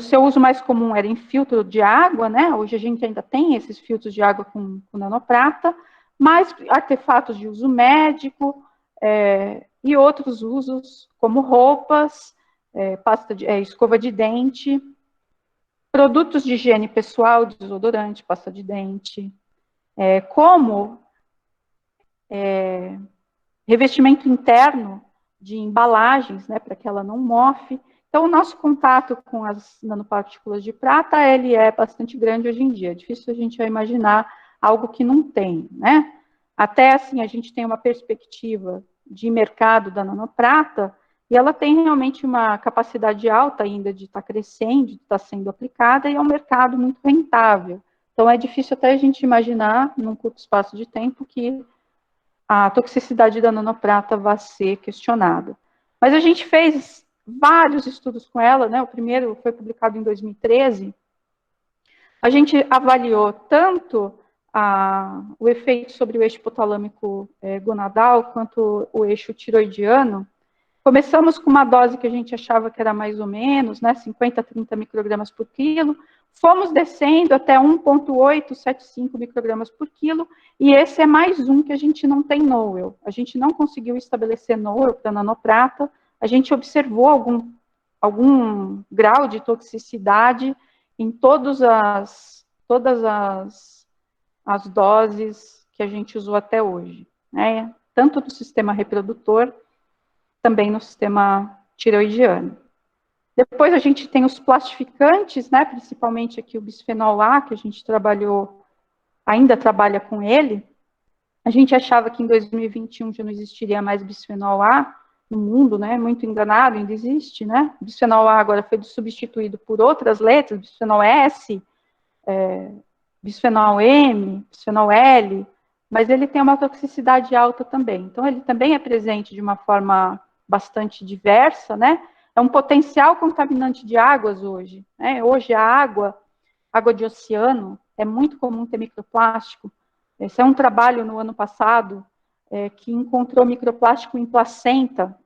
seu uso mais comum era em filtro de água, né? Hoje a gente ainda tem esses filtros de água com nanoprata, mas artefatos de uso médico e outros usos, como roupas, escova de dente, produtos de higiene pessoal, desodorante, pasta de dente, como revestimento interno de embalagens, né, para que ela não mofe. Então, o nosso contato com as nanopartículas de prata, ele é bastante grande hoje em dia. É difícil a gente imaginar algo que não tem, né? Até, assim, a gente tem uma perspectiva de mercado da nanoprata, e ela tem realmente uma capacidade alta ainda de estar crescendo, de estar sendo aplicada, e é um mercado muito rentável. Então, é difícil até a gente imaginar, num curto espaço de tempo, que a toxicidade da nanoprata vai ser questionada. Mas a gente fez vários estudos com ela, né? O primeiro foi publicado em 2013. A gente avaliou tanto o efeito sobre o eixo hipotalâmico gonadal, quanto o eixo tiroidiano. Começamos com uma dose que a gente achava que era mais ou menos, né, 50 a 30 microgramas por quilo, fomos descendo até 1,875 microgramas por quilo, e esse é mais um que a gente não tem NOEL. A gente não conseguiu estabelecer NOEL para nanoprata, a gente observou algum grau de toxicidade em todas as doses que a gente usou até hoje, né, tanto do sistema reprodutor, também no sistema tiroidiano. Depois a gente tem os plastificantes, né, principalmente aqui o bisfenol A, que a gente ainda trabalha com ele. A gente achava que em 2021 já não existiria mais bisfenol A no mundo, né, muito enganado, ainda existe, né. O bisfenol A agora foi substituído por outras letras, bisfenol S, bisfenol M, bisfenol L, mas ele tem uma toxicidade alta também. Então, ele também é presente de uma forma bastante diversa, né? É um potencial contaminante de águas hoje, né? Hoje a água de oceano, é muito comum ter microplástico. Esse é um trabalho no ano passado que encontrou microplástico em placenta.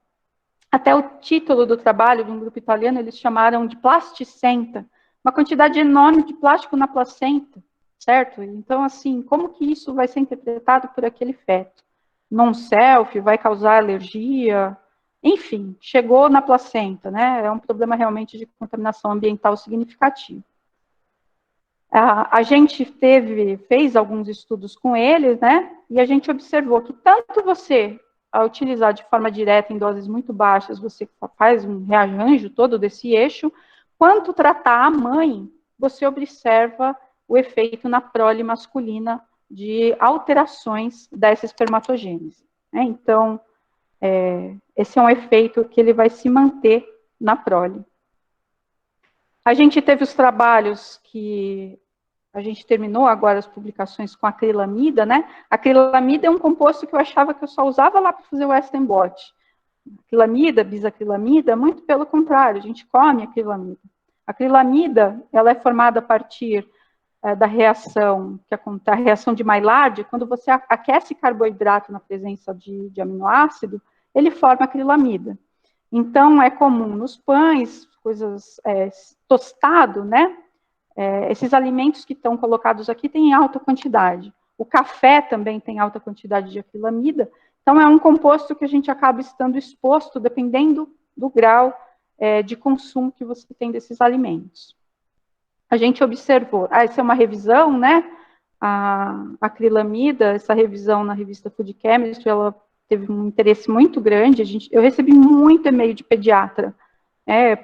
Até o título do trabalho de um grupo italiano, eles chamaram de plasticenta. Uma quantidade enorme de plástico na placenta, certo? Então, assim, como que isso vai ser interpretado por aquele feto? Non-self, vai causar alergia? Enfim, chegou na placenta, né? É um problema realmente de contaminação ambiental significativo. A gente fez alguns estudos com eles, né? E a gente observou que tanto você, ao utilizar de forma direta em doses muito baixas, você faz um rearranjo todo desse eixo, quanto tratar a mãe, você observa o efeito na prole masculina de alterações dessa espermatogênese. Né? Então, esse é um efeito que ele vai se manter na prole. A gente teve os trabalhos que a gente terminou agora as publicações com acrilamida, né? Acrilamida é um composto que eu achava que eu só usava lá para fazer o Western blot. Acrilamida, bisacrilamida, muito pelo contrário, a gente come acrilamida. A acrilamida, ela é formada a partir da reação, a reação de Maillard, quando você aquece carboidrato na presença de aminoácido, ele forma acrilamida. Então, é comum nos pães, coisas tostado, né? Esses alimentos que estão colocados aqui têm alta quantidade. O café também tem alta quantidade de acrilamida. Então, é um composto que a gente acaba estando exposto, dependendo do grau de consumo que você tem desses alimentos. A gente observou, essa é uma revisão, né? A acrilamida, essa revisão na revista Food Chemistry, ela teve um interesse muito grande. Eu recebi muito e-mail de pediatra,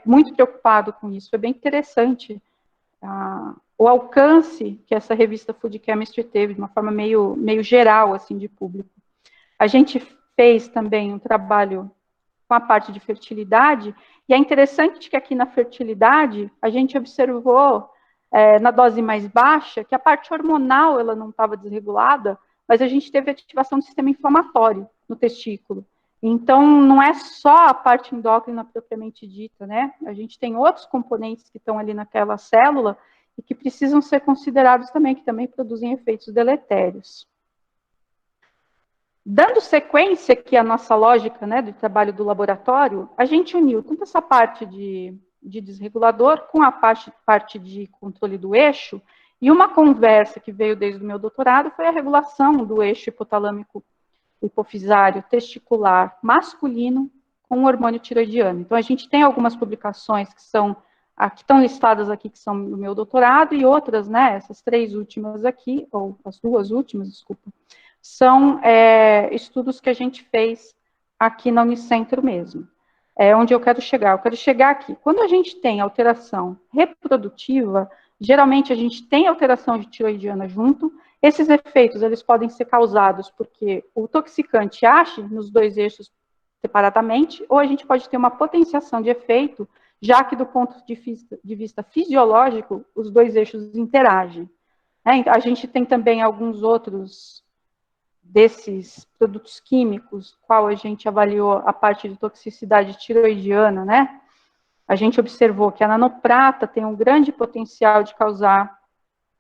muito preocupado com isso. Foi bem interessante o alcance que essa revista Food Chemistry teve, de uma forma meio geral, assim, de público. A gente fez também um trabalho com a parte de fertilidade, e é interessante que aqui na fertilidade, a gente observou, na dose mais baixa, que a parte hormonal ela não estava desregulada, mas a gente teve ativação do sistema inflamatório no testículo. Então, não é só a parte endócrina propriamente dita, né? A gente tem outros componentes que estão ali naquela célula e que precisam ser considerados também, que também produzem efeitos deletérios. Dando sequência aqui à nossa lógica, né, do trabalho do laboratório, a gente uniu tanto essa parte de desregulador com a parte de controle do eixo, e uma conversa que veio desde o meu doutorado foi a regulação do eixo hipotalâmico hipofisário testicular masculino com o hormônio tiroidiano. Então, a gente tem algumas publicações que estão listadas aqui, que são do meu doutorado, e outras, né, essas 3 últimas aqui, ou as 2 últimas, desculpa, são estudos que a gente fez aqui na Unicentro mesmo. É onde eu quero chegar. Eu quero chegar aqui. Quando a gente tem alteração reprodutiva, geralmente a gente tem alteração de tiroidiana junto. Esses efeitos, eles podem ser causados porque o toxicante age nos dois eixos separadamente, ou a gente pode ter uma potenciação de efeito, já que do ponto de vista fisiológico, os dois eixos interagem. A gente tem também alguns outros desses produtos químicos, qual a gente avaliou a parte de toxicidade tiroidiana, né? A gente observou que a nanoprata tem um grande potencial de causar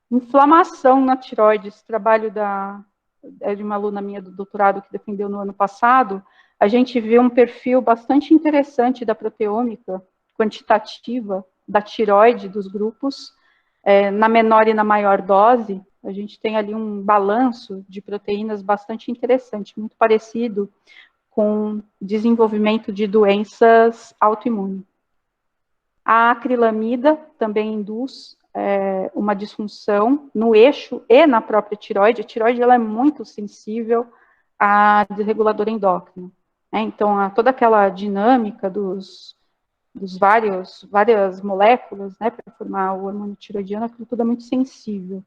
inflamação na tireoide. Esse trabalho de uma aluna minha do doutorado que defendeu no ano passado, a gente viu um perfil bastante interessante da proteômica quantitativa da tireoide dos grupos, na menor e na maior dose. A gente tem ali um balanço de proteínas bastante interessante, muito parecido com desenvolvimento de doenças autoimunes. A acrilamida também induz uma disfunção no eixo e na própria tireoide. A tireoide ela é muito sensível a desregulador endócrino. Então, toda aquela dinâmica várias moléculas, né, para formar o hormônio tiroidiano, aquilo tudo é muito sensível.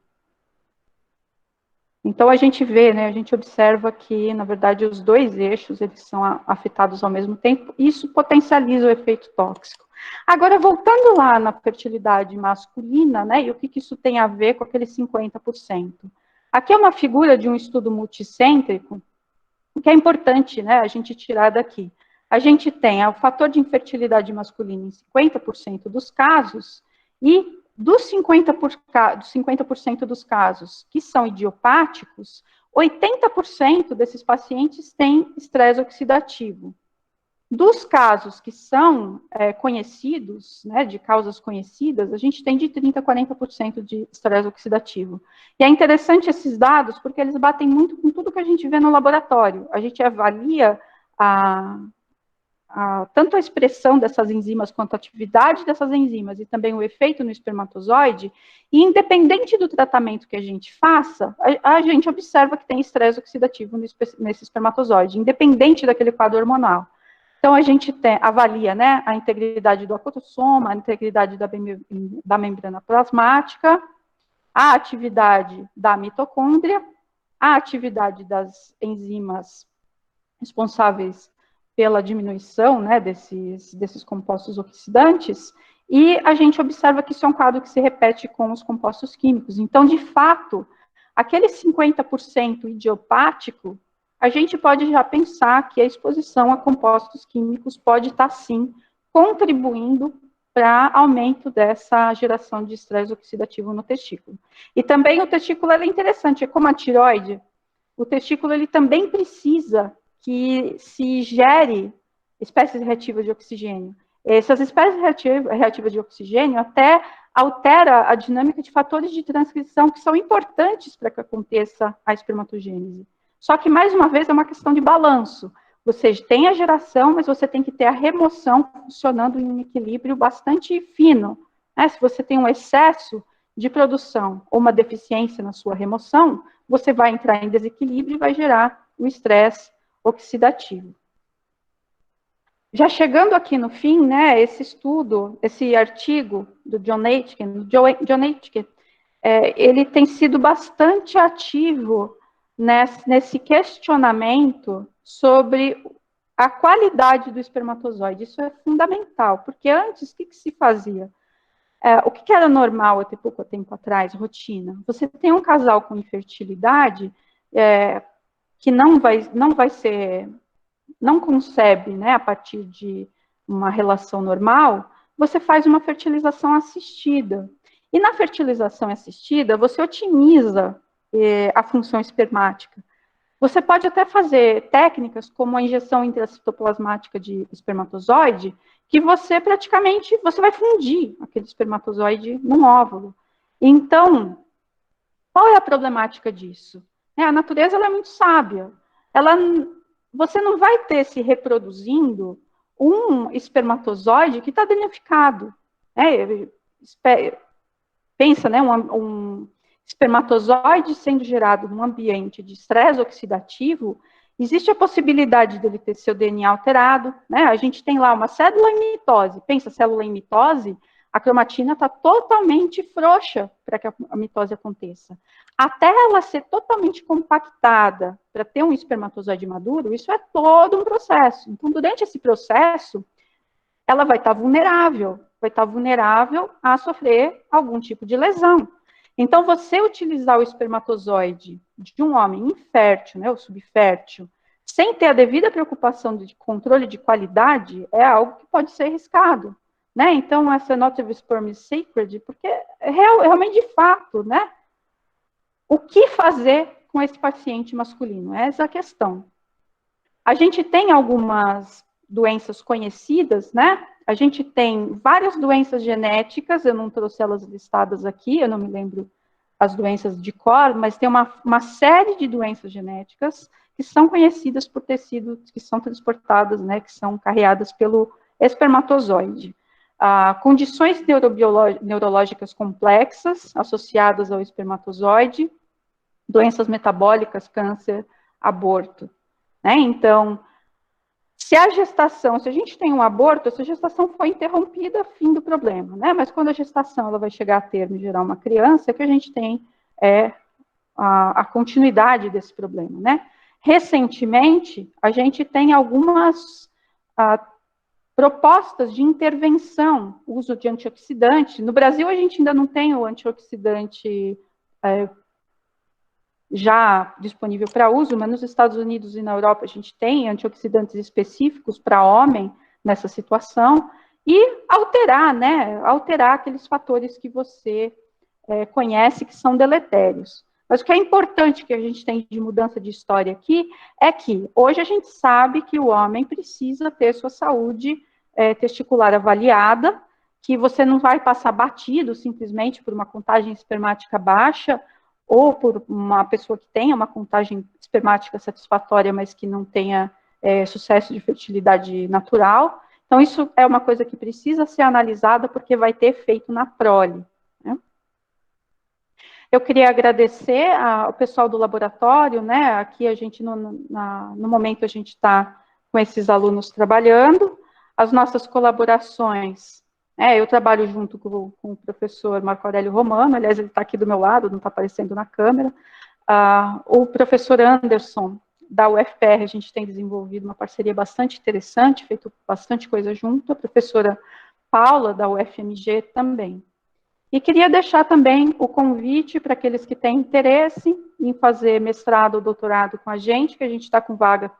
Então, a gente vê, né, a gente observa que, na verdade, os dois eixos, eles são afetados ao mesmo tempo, e isso potencializa o efeito tóxico. Agora, voltando lá na fertilidade masculina, né, e o que isso tem a ver com aqueles 50%? Aqui é uma figura de um estudo multicêntrico, que é importante, né, a gente tirar daqui. A gente tem o fator de infertilidade masculina em 50% dos casos, e dos 50% dos casos que são idiopáticos, 80% desses pacientes têm estresse oxidativo. Dos casos que são conhecidos, né, de causas conhecidas, a gente tem de 30% a 40% de estresse oxidativo. E é interessante esses dados, porque eles batem muito com tudo que a gente vê no laboratório. A gente avalia tanto a expressão dessas enzimas quanto a atividade dessas enzimas e também o efeito no espermatozoide, e independente do tratamento que a gente faça, a gente observa que tem estresse oxidativo nesse espermatozoide, independente daquele quadro hormonal. Então, a gente avalia, né, a integridade do acotossoma, a integridade da membrana plasmática, a atividade da mitocôndria, a atividade das enzimas responsáveis pela diminuição, né, desses compostos oxidantes, e a gente observa que isso é um quadro que se repete com os compostos químicos. Então, de fato, aquele 50% idiopático, a gente pode já pensar que a exposição a compostos químicos pode estar, sim, contribuindo para aumento dessa geração de estresse oxidativo no testículo. E também o testículo é interessante, é como a tireoide, o testículo ele também precisa que se gere espécies reativas de oxigênio. Essas espécies reativas de oxigênio até altera a dinâmica de fatores de transcrição que são importantes para que aconteça a espermatogênese. Só que, mais uma vez, é uma questão de balanço. Você tem a geração, mas você tem que ter a remoção funcionando em um equilíbrio bastante fino. Se você tem um excesso de produção ou uma deficiência na sua remoção, você vai entrar em desequilíbrio e vai gerar o estresse oxidativo. Já chegando aqui no fim, né, esse estudo, esse artigo do John Aitken, ele tem sido bastante ativo nesse questionamento sobre a qualidade do espermatozoide. Isso é fundamental, porque antes, o que se fazia? O que era normal até pouco tempo atrás, rotina? Você tem um casal com infertilidade, que não concebe, né, a partir de uma relação normal, você faz uma fertilização assistida. E na fertilização assistida, você otimiza a função espermática. Você pode até fazer técnicas como a injeção intracitoplasmática de espermatozoide, que você praticamente vai fundir aquele espermatozoide num óvulo. Então, qual é a problemática disso? A natureza ela é muito sábia. Você não vai ter se reproduzindo um espermatozoide que está danificado. Pensa, né, um espermatozoide sendo gerado num ambiente de estresse oxidativo, existe a possibilidade dele ter seu DNA alterado, né? A gente tem lá uma célula em mitose. Pensa, célula em mitose, a cromatina está totalmente frouxa para que a mitose aconteça. Até ela ser totalmente compactada para ter um espermatozoide maduro, isso é todo um processo. Então, durante esse processo, ela vai estar vulnerável a sofrer algum tipo de lesão. Então, você utilizar o espermatozoide de um homem infértil, né, ou subfértil, sem ter a devida preocupação de controle de qualidade, é algo que pode ser arriscado. Né? Então, essa not of sperm is sacred, porque realmente, de fato, né, o que fazer com esse paciente masculino? Essa é a questão. A gente tem algumas doenças conhecidas, né? A gente tem várias doenças genéticas, eu não trouxe elas listadas aqui, eu não me lembro as doenças de cor, mas tem uma série de doenças genéticas que são conhecidas por tecidos que são transportadas, né, que são carreadas pelo espermatozoide. Condições neurológicas complexas associadas ao espermatozoide, doenças metabólicas, câncer, aborto. Né? Então, se a gente tem um aborto, essa gestação foi interrompida, fim do problema, né? Mas quando a gestação ela vai chegar a termo e gerar uma criança, que a gente tem a continuidade desse problema, né? Recentemente, a gente tem algumas propostas de intervenção, uso de antioxidante. No Brasil, a gente ainda não tem o antioxidante já disponível para uso, mas nos Estados Unidos e na Europa a gente tem antioxidantes específicos para homem nessa situação, e alterar, né, alterar aqueles fatores que você conhece que são deletérios. Mas o que é importante que a gente tem de mudança de história aqui é que hoje a gente sabe que o homem precisa ter sua saúde testicular avaliada, que você não vai passar batido simplesmente por uma contagem espermática baixa, ou por uma pessoa que tenha uma contagem espermática satisfatória, mas que não tenha sucesso de fertilidade natural. Então, isso é uma coisa que precisa ser analisada, porque vai ter efeito na prole. Né? Eu queria agradecer ao pessoal do laboratório, né? Aqui a gente, no momento, a gente está com esses alunos trabalhando, as nossas colaborações. Eu trabalho junto com o professor Marco Aurélio Romano, aliás, ele está aqui do meu lado, não está aparecendo na câmera. O professor Anderson, da UFPR, a gente tem desenvolvido uma parceria bastante interessante, feito bastante coisa junto, a professora Paula, da UFMG, também. E queria deixar também o convite para aqueles que têm interesse em fazer mestrado ou doutorado com a gente, que a gente está com vaga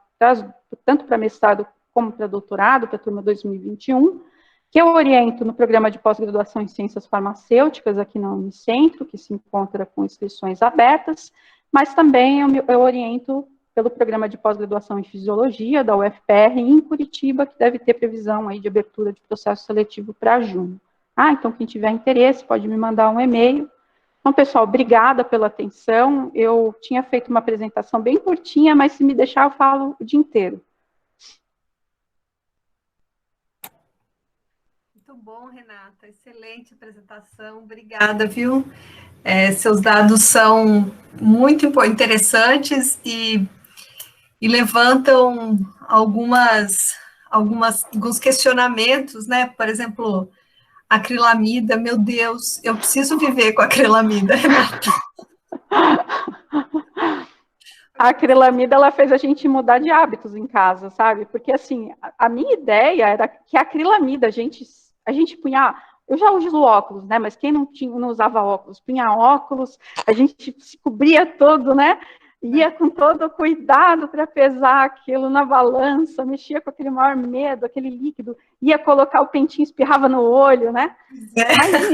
tanto para mestrado como para doutorado, para a turma 2021, que eu oriento no programa de pós-graduação em ciências farmacêuticas aqui na Unicentro, que se encontra com inscrições abertas, mas também eu oriento pelo programa de pós-graduação em fisiologia da UFPR em Curitiba, que deve ter previsão aí de abertura de processo seletivo para junho. Então quem tiver interesse pode me mandar um e-mail. Então, pessoal, obrigada pela atenção. Eu tinha feito uma apresentação bem curtinha, mas se me deixar eu falo o dia inteiro. Muito bom, Renata. Excelente apresentação. Obrigada, viu? Seus dados são muito interessantes e levantam alguns questionamentos, né? Por exemplo, acrilamida. Meu Deus, eu preciso viver com acrilamida, Renata. A acrilamida, ela fez a gente mudar de hábitos em casa, sabe? Porque, assim, a minha ideia era que a acrilamida, a gente punha... Eu já uso óculos, né? Mas quem não usava óculos, punha óculos, a gente se cobria todo, né? Ia com todo o cuidado para pesar aquilo na balança, mexia com aquele maior medo, aquele líquido, ia colocar o pentinho, espirrava no olho, né? Mas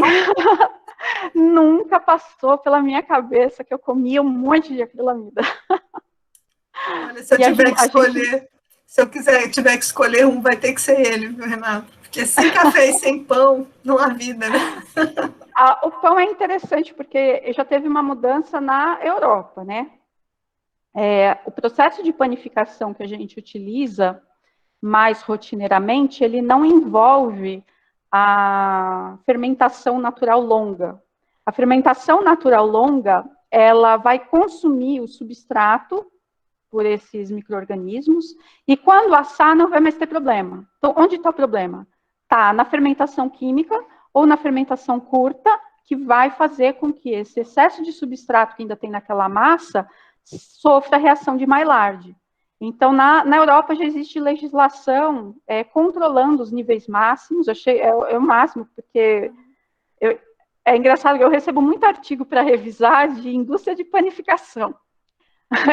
nunca passou pela minha cabeça que eu comia um monte de acrilamida. Olha, se eu tiver que escolher, se eu tiver que escolher um, vai ter que ser ele, viu, Renato? Porque sem café e sem pão, não há vida, né? O pão é interessante, porque já teve uma mudança na Europa, né? O processo de panificação que a gente utiliza mais rotineiramente, ele não envolve a fermentação natural longa. A fermentação natural longa, ela vai consumir o substrato por esses micro-organismos, e quando assar não vai mais ter problema. Então, onde está o problema? Está na fermentação química ou na fermentação curta, que vai fazer com que esse excesso de substrato que ainda tem naquela massa sofra a reação de Maillard. Então, na Europa já existe legislação controlando os níveis máximos, achei o máximo, porque é engraçado que eu recebo muito artigo para revisar de indústria de panificação.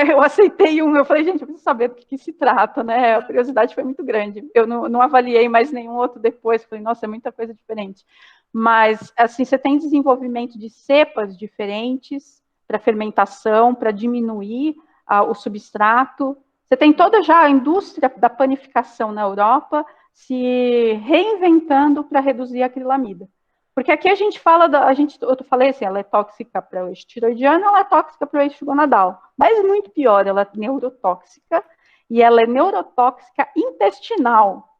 Eu aceitei eu falei, gente, eu preciso saber do que se trata, né? A curiosidade foi muito grande. Eu não avaliei mais nenhum outro depois, falei, nossa, é muita coisa diferente. Mas, assim, você tem desenvolvimento de cepas diferentes para fermentação, para diminuir o substrato. Você tem toda já a indústria da panificação na Europa se reinventando para reduzir a acrilamida. Porque aqui a gente fala, eu falei assim, ela é tóxica para o eixo tiroidiano, ela é tóxica para o eixo gonadal. Mas muito pior, ela é neurotóxica, e ela é neurotóxica intestinal.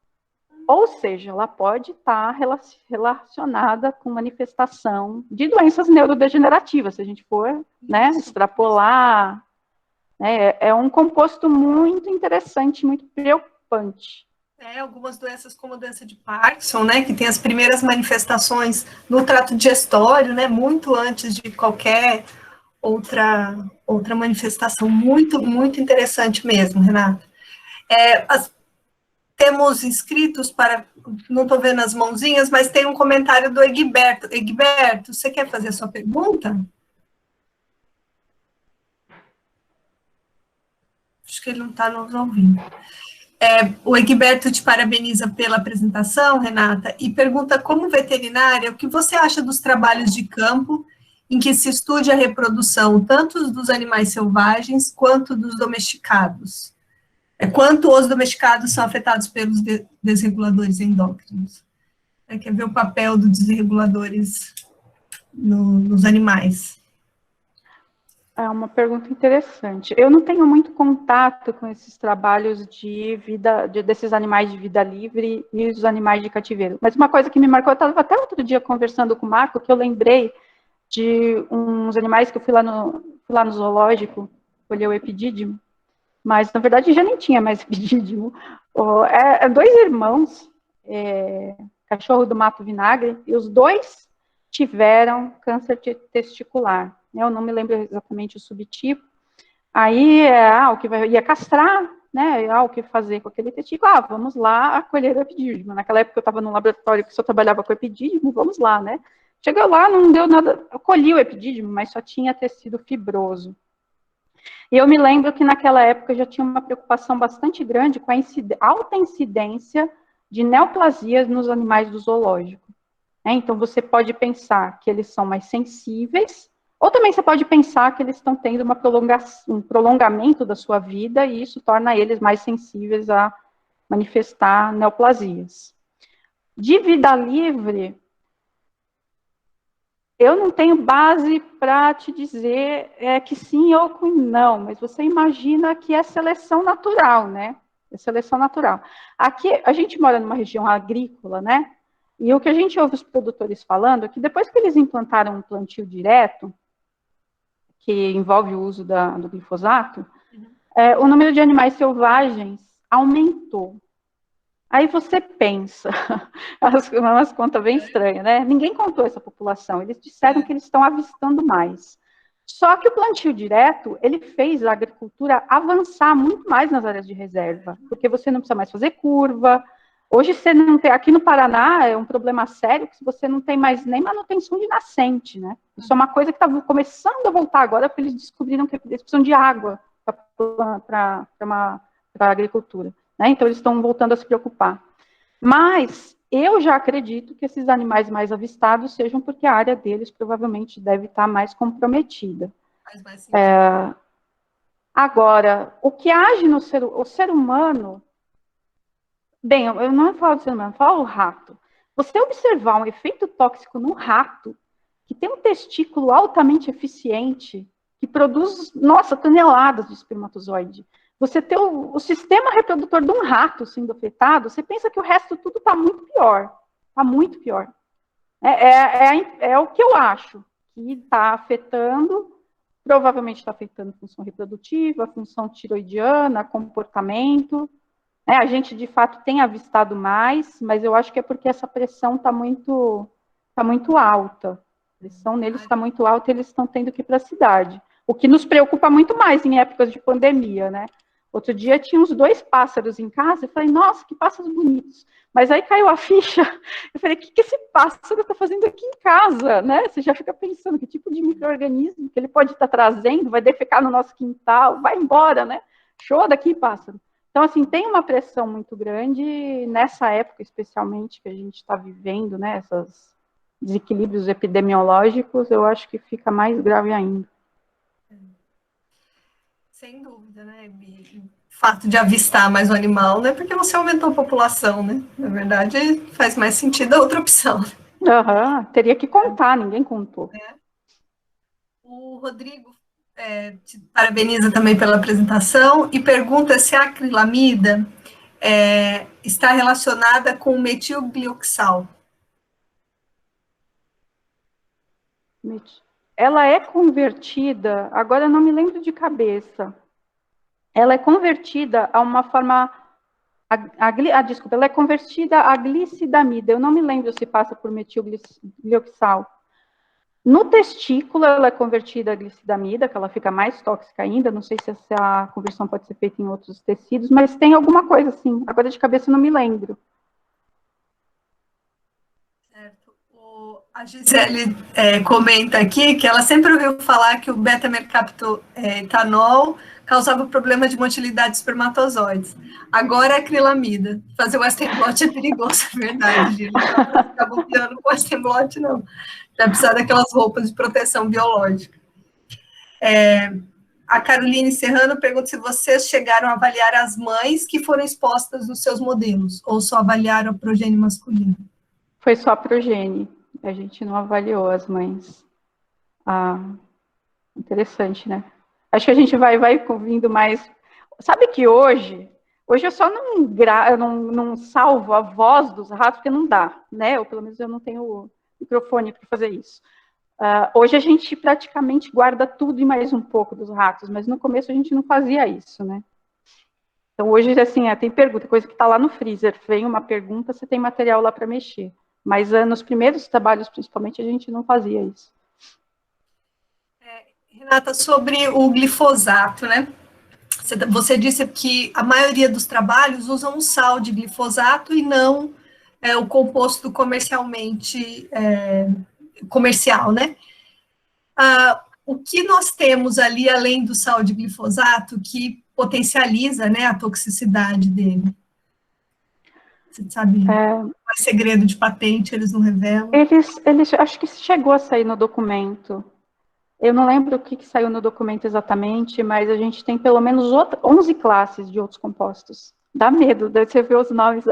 Ou seja, ela pode estar relacionada com manifestação de doenças neurodegenerativas, se a gente for, né, extrapolar. Né, é um composto muito interessante, muito preocupante. Algumas doenças como a doença de Parkinson, né, que tem as primeiras manifestações no trato digestório, né, muito antes de qualquer outra manifestação, muito, muito interessante mesmo, Renata. Temos inscritos para, não estou vendo as mãozinhas, mas tem um comentário do Egberto. Egberto, você quer fazer a sua pergunta? Acho que ele não está nos ouvindo. O Egberto te parabeniza pela apresentação, Renata, e pergunta, como veterinária, o que você acha dos trabalhos de campo em que se estude a reprodução tanto dos animais selvagens quanto dos domesticados? Quanto os domesticados são afetados pelos desreguladores endócrinos? Quer ver o papel dos desreguladores nos animais? É uma pergunta interessante. Eu não tenho muito contato com esses trabalhos desses animais de vida livre e os animais de cativeiro. Mas uma coisa que me marcou, eu estava até outro dia conversando com o Marco, que eu lembrei de uns animais que eu fui lá no zoológico, colher o epidídimo, mas na verdade já nem tinha mais epidídimo. Dois irmãos, cachorro do mato vinagre, e os dois tiveram câncer testicular. Eu não me lembro exatamente o subtipo. Aí, o que ia castrar, né? O que fazer com aquele testículo? Vamos lá colher o epidídimo. Naquela época eu estava num laboratório que só trabalhava com epidídimo, vamos lá, né? Chegou lá, não deu nada, eu colhi o epidídimo, mas só tinha tecido fibroso. E eu me lembro que naquela época já tinha uma preocupação bastante grande com a alta incidência de neoplasias nos animais do zoológico. Então, você pode pensar que eles são mais sensíveis, ou também você pode pensar que eles estão tendo um prolongamento da sua vida, e isso torna eles mais sensíveis a manifestar neoplasias. De vida livre, eu não tenho base para te dizer que sim ou que não, mas você imagina que é seleção natural, né? É seleção natural. Aqui, a gente mora numa região agrícola, né? E o que a gente ouve os produtores falando é que depois que eles implantaram um plantio direto, que envolve o uso do glifosato, o número de animais selvagens aumentou. Aí você pensa, umas contas bem estranhas, né? Ninguém contou essa população, eles disseram que eles estão avistando mais. Só que o plantio direto, ele fez a agricultura avançar muito mais nas áreas de reserva, porque você não precisa mais fazer curva. Hoje, você não tem, aqui no Paraná, é um problema sério, que você não tem mais nem manutenção de nascente, né? Isso é uma coisa que está começando a voltar agora, porque eles descobriram que eles precisam de água para a agricultura. Né? Então, eles estão voltando a se preocupar. Mas eu já acredito que esses animais mais avistados sejam porque a área deles provavelmente deve estar mais comprometida. Agora, o que age no ser humano... Bem, eu não falo do ser humano, eu falo do rato. Você observar um efeito tóxico no rato, que tem um testículo altamente eficiente, que produz, toneladas de espermatozoide. Você ter o sistema reprodutor de um rato sendo afetado, você pensa que o resto tudo está muito pior. Está muito pior. É o que eu acho que está afetando, provavelmente está afetando a função reprodutiva, a função tiroidiana, comportamento. A gente, de fato, tem avistado mais, mas eu acho que é porque essa pressão está muito alta. A pressão neles está muito alta e eles estão tendo que ir para a cidade. O que nos preocupa muito mais em épocas de pandemia, né? Outro dia tinha uns 2 pássaros em casa, eu falei, nossa, que pássaros bonitos. Mas aí caiu a ficha, eu falei, o que esse pássaro está fazendo aqui em casa, né? Você já fica pensando, que tipo de micro-organismo que ele pode estar trazendo, vai defecar no nosso quintal, vai embora, né? Show daqui, pássaro. Então, assim, tem uma pressão muito grande, nessa época, especialmente, que a gente está vivendo, né? Esses desequilíbrios epidemiológicos, eu acho que fica mais grave ainda. Sem dúvida, né, Bi? O fato de avistar mais um animal não é porque você aumentou a população, né? Na verdade, faz mais sentido a outra opção. Teria que contar, ninguém contou. O Rodrigo te parabeniza também pela apresentação e pergunta se a acrilamida está relacionada com o metilglioxal. Ela é convertida, agora eu não me lembro de cabeça, ela é convertida a uma forma, desculpa, ela é convertida a glicidamida, eu não me lembro se passa por metilglioxal. No testículo, ela é convertida a glicidamida, que ela fica mais tóxica ainda, não sei se essa conversão pode ser feita em outros tecidos, mas tem alguma coisa assim, agora de cabeça eu não me lembro. A Gisele comenta aqui que ela sempre ouviu falar que o beta-mercaptoetanol causava problema de motilidade de espermatozoides. Agora é acrilamida. Fazer o Western blot é perigoso, é verdade, Gil. Não dá para ficar bobeando com o Western blot, não. Já precisa daquelas roupas de proteção biológica. A Caroline Serrano pergunta se vocês chegaram a avaliar as mães que foram expostas nos seus modelos, ou só avaliaram a progênie masculina? Foi só a progênie. A gente não avaliou as mães. Interessante, né? Acho que a gente vai vindo mais... Sabe que hoje eu só não salvo a voz dos ratos, porque não dá, né? Ou pelo menos eu não tenho microfone para fazer isso. Hoje a gente praticamente guarda tudo e mais um pouco dos ratos, mas no começo a gente não fazia isso, né? Então hoje, assim, tem pergunta, coisa que está lá no freezer, vem uma pergunta, você tem material lá para mexer. Mas nos primeiros trabalhos, principalmente, a gente não fazia isso. Renata, sobre o glifosato, né? Você disse que a maioria dos trabalhos usam um sal de glifosato e não o composto comercialmente comercial, né? O que nós temos ali, além do sal de glifosato, que potencializa, né, a toxicidade dele? Você sabe? É segredo de patente, eles não revelam? Eles acho que chegou a sair no documento. Eu não lembro o que saiu no documento exatamente, mas a gente tem pelo menos 11 classes de outros compostos. Dá medo, daí você vê os nomes.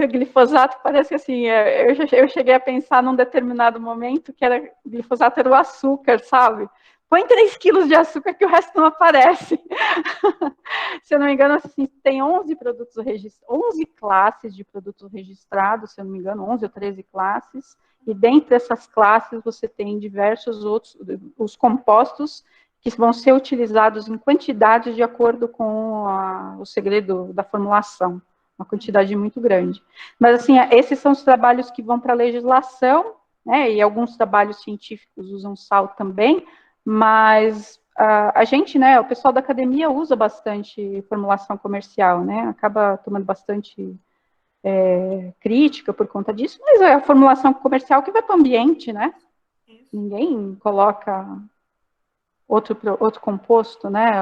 Glifosato parece assim, eu cheguei a pensar num determinado momento que glifosato era o açúcar, sabe? Põe 3 quilos de açúcar que o resto não aparece. Se eu não me engano, assim, tem 11 classes de produtos registrados, se eu não me engano, 11 ou 13 classes, e dentre essas classes você tem diversos outros, os compostos que vão ser utilizados em quantidades de acordo com o segredo da formulação, uma quantidade muito grande. Mas, assim, esses são os trabalhos que vão para a legislação, né, e alguns trabalhos científicos usam sal também, mas a gente, né, o pessoal da academia usa bastante formulação comercial, né, acaba tomando bastante crítica por conta disso, mas é a formulação comercial que vai para o ambiente, né, ninguém coloca outro composto, né,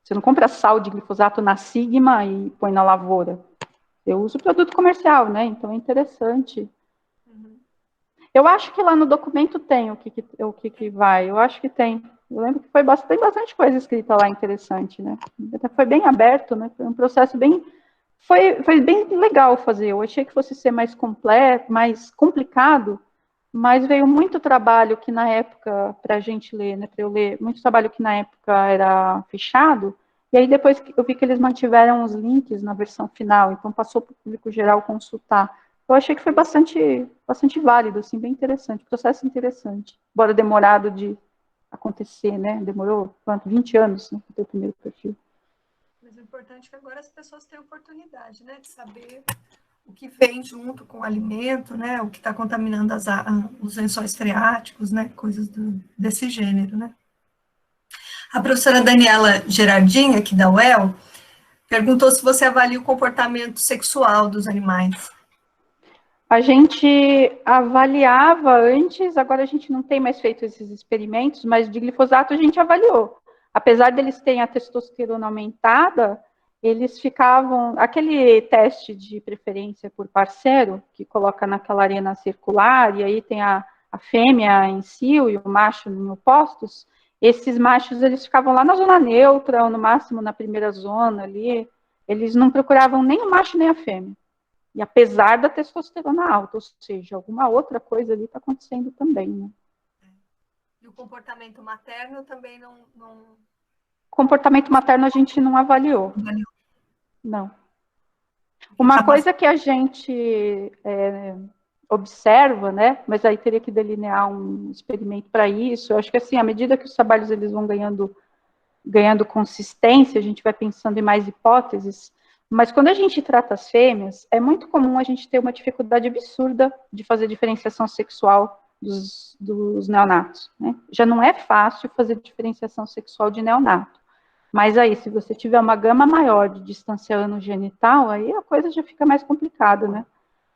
você não compra sal de glifosato na Sigma e põe na lavoura, eu uso produto comercial, né, então é interessante. Eu acho que lá no documento tem o que vai, eu acho que tem. Eu lembro que tem bastante coisa escrita lá interessante, né? Foi bem aberto, né? Foi um processo bem... Foi bem legal fazer. Eu achei que fosse ser mais completo, mais complicado, mas veio muito trabalho que na época, para a gente ler, né? Para eu ler, muito trabalho que na época era fechado, e aí depois eu vi que eles mantiveram os links na versão final, então passou para o público geral consultar. Eu achei que foi bastante válido, assim, bem interessante, processo interessante, embora demorado de acontecer, né? Demorou, quanto? 20 anos, né, para ter o primeiro perfil. Mas o importante é que agora as pessoas têm oportunidade, né, de saber o que vem junto com o alimento, né, o que está contaminando os lençóis freáticos, né, coisas desse gênero, né. A professora Daniela Gerardin, aqui da UEL, perguntou se você avalia o comportamento sexual dos animais. A gente avaliava antes, agora a gente não tem mais feito esses experimentos, mas de glifosato a gente avaliou. Apesar deles terem a testosterona aumentada, eles ficavam... Aquele teste de preferência por parceiro, que coloca naquela arena circular, e aí tem a fêmea em cio e o macho em opostos, esses machos eles ficavam lá na zona neutra, ou no máximo na primeira zona ali, eles não procuravam nem o macho nem a fêmea. E apesar da testosterona alta, ou seja, alguma outra coisa ali está acontecendo também, né? E o comportamento materno também não... Comportamento materno a gente não avaliou. Não. Uma coisa que a gente observa, né? Mas aí teria que delinear um experimento para isso. Eu acho que assim, à medida que os trabalhos eles vão ganhando consistência, a gente vai pensando em mais hipóteses. Mas quando a gente trata as fêmeas, é muito comum a gente ter uma dificuldade absurda de fazer diferenciação sexual dos neonatos, né? Já não é fácil fazer diferenciação sexual de neonato. Mas aí, se você tiver uma gama maior de distância ano-genital, aí a coisa já fica mais complicada, né?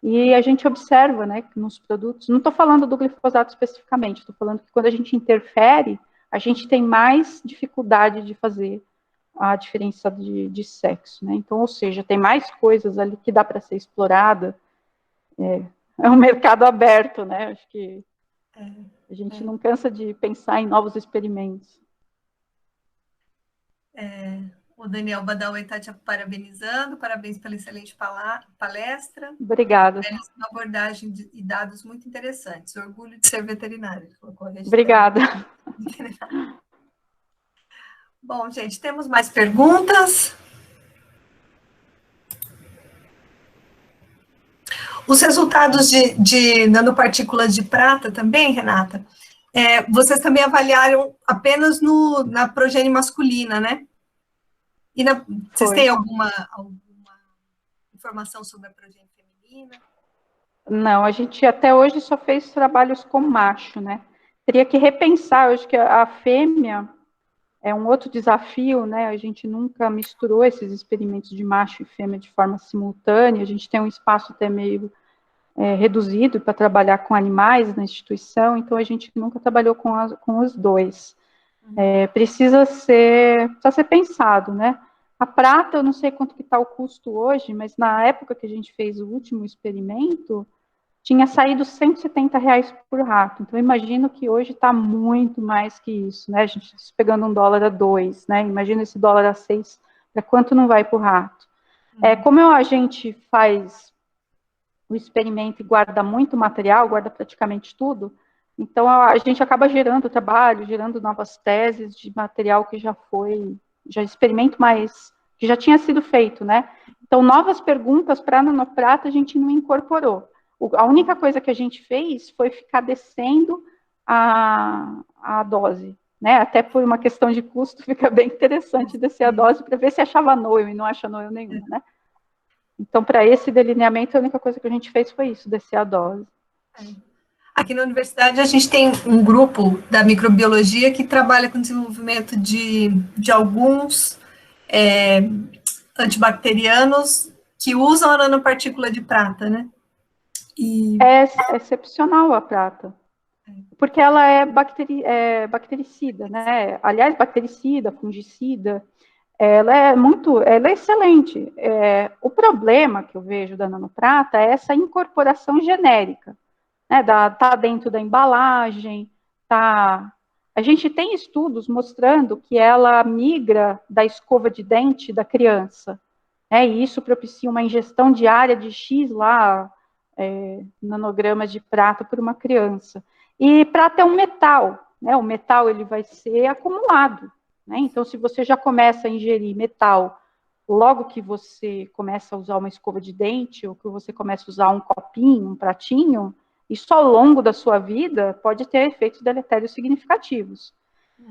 E a gente observa, né, que nos produtos, não estou falando do glifosato especificamente, estou falando que quando a gente interfere, a gente tem mais dificuldade de fazer a diferença de sexo, né? Então, ou seja, tem mais coisas ali que dá para ser explorada. É um mercado aberto, né? Acho que a gente não cansa de pensar em novos experimentos. O Daniel Badawi está te parabenizando, parabéns pela excelente palestra. Obrigada. Uma abordagem e dados muito interessantes. Orgulho de ser veterinário. Obrigada. Bom, gente, temos mais perguntas? Os resultados de nanopartículas de prata também, Renata, vocês também avaliaram apenas na progênie masculina, né? E vocês têm alguma informação sobre a progênie feminina? Não, a gente até hoje só fez trabalhos com macho, né? Teria que repensar, eu acho que a fêmea é um outro desafio, né? A gente nunca misturou esses experimentos de macho e fêmea de forma simultânea, a gente tem um espaço até meio reduzido para trabalhar com animais na instituição, então a gente nunca trabalhou com os dois. Precisa ser pensado, né? A prata, eu não sei quanto que está o custo hoje, mas na época que a gente fez o último experimento, tinha saído R$170 por rato. Então, eu imagino que hoje está muito mais que isso, né? A gente está pegando $1 a 2, né? Imagina esse dólar a 6, para quanto não vai por rato. Como a gente faz o experimento e guarda muito material, guarda praticamente tudo, então a gente acaba gerando trabalho, gerando novas teses de material que já experimento mais, que já tinha sido feito, né? Então, novas perguntas para a nanoprata a gente não incorporou. A única coisa que a gente fez foi ficar descendo a dose, né? Até por uma questão de custo, fica bem interessante descer a dose para ver se achava NOEL e não acha NOEL nenhuma, né? Então, para esse delineamento, a única coisa que a gente fez foi isso, descer a dose. Aqui na universidade, a gente tem um grupo da microbiologia que trabalha com o desenvolvimento de alguns antibacterianos que usam a nanopartícula de prata, né? É excepcional a prata, porque ela é bactericida, né? Aliás, bactericida, fungicida, ela é excelente. O problema que eu vejo da nanoprata é essa incorporação genérica, né? Tá dentro da embalagem, tá. A gente tem estudos mostrando que ela migra da escova de dente da criança, né? E isso propicia uma ingestão diária de X lá, nanogramas de prata por uma criança. E prata é um metal, né? O metal ele vai ser acumulado, né? Então, se você já começa a ingerir metal logo que você começa a usar uma escova de dente, ou que você começa a usar um copinho, um pratinho, isso ao longo da sua vida pode ter efeitos deletérios significativos.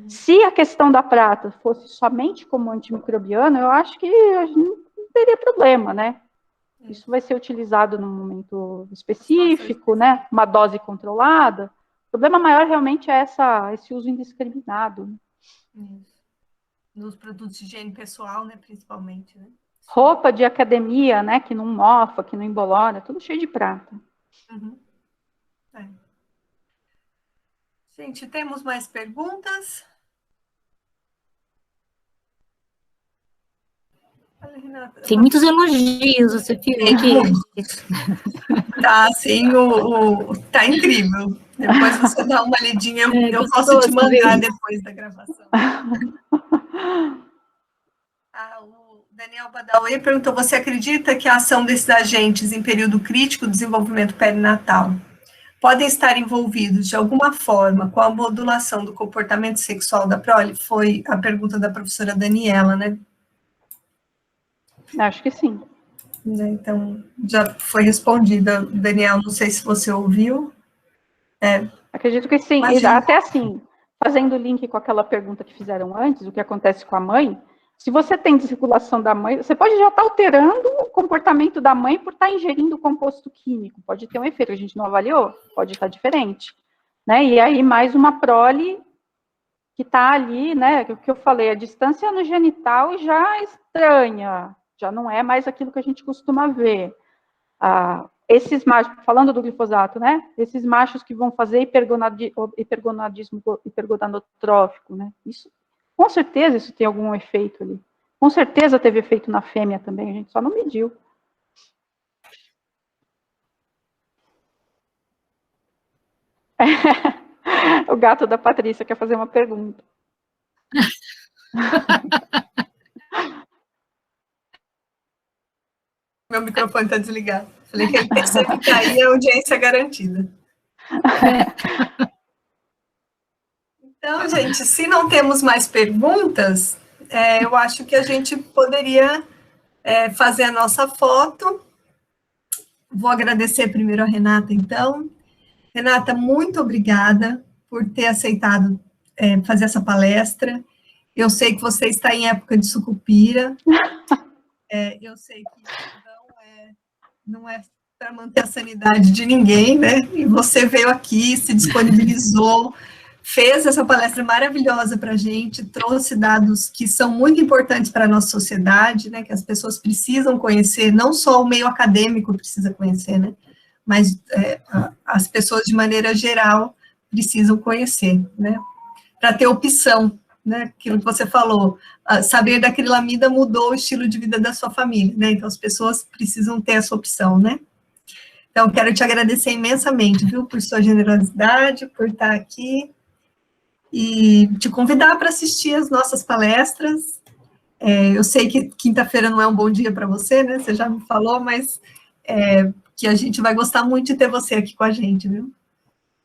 Se a questão da prata fosse somente como antimicrobiano, eu acho que a gente não teria problema, né? Isso vai ser utilizado num momento específico, né? Uma dose controlada. O problema maior realmente é esse uso indiscriminado. Nos produtos de higiene pessoal, né, principalmente, né? Roupa de academia, né, que não mofa, que não embolora, tudo cheio de prata. Uhum. Gente, temos mais perguntas? Tem muitos elogios, você viu que... Tá, sim, tá incrível. Depois você dá uma lidinha, eu posso te mandar depois da gravação. O Daniel Badawi perguntou, você acredita que a ação desses agentes em período crítico do desenvolvimento perinatal podem estar envolvidos de alguma forma com a modulação do comportamento sexual da prole? Foi a pergunta da professora Daniela, né? Acho que sim. Então, já foi respondida, Daniel, não sei se você ouviu. Acredito que sim. Imagina. Até assim, fazendo o link com aquela pergunta que fizeram antes, o que acontece com a mãe, se você tem desregulação da mãe, você pode já estar alterando o comportamento da mãe por estar ingerindo composto químico. Pode ter um efeito, a gente não avaliou, pode estar diferente. Né? E aí, mais uma prole que está ali, né? O que eu falei, a distância no genital já é estranha, já não é mais aquilo que a gente costuma ver. Esses machos, falando do glifosato, né? Esses machos que vão fazer hipergonadismo hipergonadotrófico, né? Isso, com certeza, isso tem algum efeito ali. Com certeza teve efeito na fêmea também, a gente só não mediu. O gato da Patrícia quer fazer uma pergunta. Meu microfone está desligado. Falei que ele percebe que aí é audiência garantida. Então, gente, se não temos mais perguntas, eu acho que a gente poderia fazer a nossa foto. Vou agradecer primeiro a Renata, então. Renata, muito obrigada por ter aceitado fazer essa palestra. Eu sei que você está em época de sucupira. Eu sei que não é para manter a sanidade de ninguém, né? E você veio aqui, se disponibilizou, fez essa palestra maravilhosa para a gente, trouxe dados que são muito importantes para a nossa sociedade, né? Que as pessoas precisam conhecer, não só o meio acadêmico precisa conhecer, né? Mas as pessoas, de maneira geral, precisam conhecer, né? Para ter opção, né? Aquilo que você falou, saber da acrilamida mudou o estilo de vida da sua família, né? Então, as pessoas precisam ter essa opção, né? Então, quero te agradecer imensamente, viu, por sua generosidade, por estar aqui, e te convidar para assistir as nossas palestras. Eu sei que quinta-feira não é um bom dia para você, né? Você já me falou, mas que a gente vai gostar muito de ter você aqui com a gente, viu?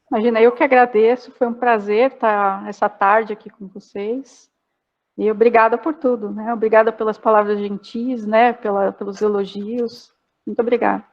Imagina, eu que agradeço, foi um prazer estar essa tarde aqui com vocês, e obrigada por tudo, né? Obrigada pelas palavras gentis, né? Pelos elogios, muito obrigada.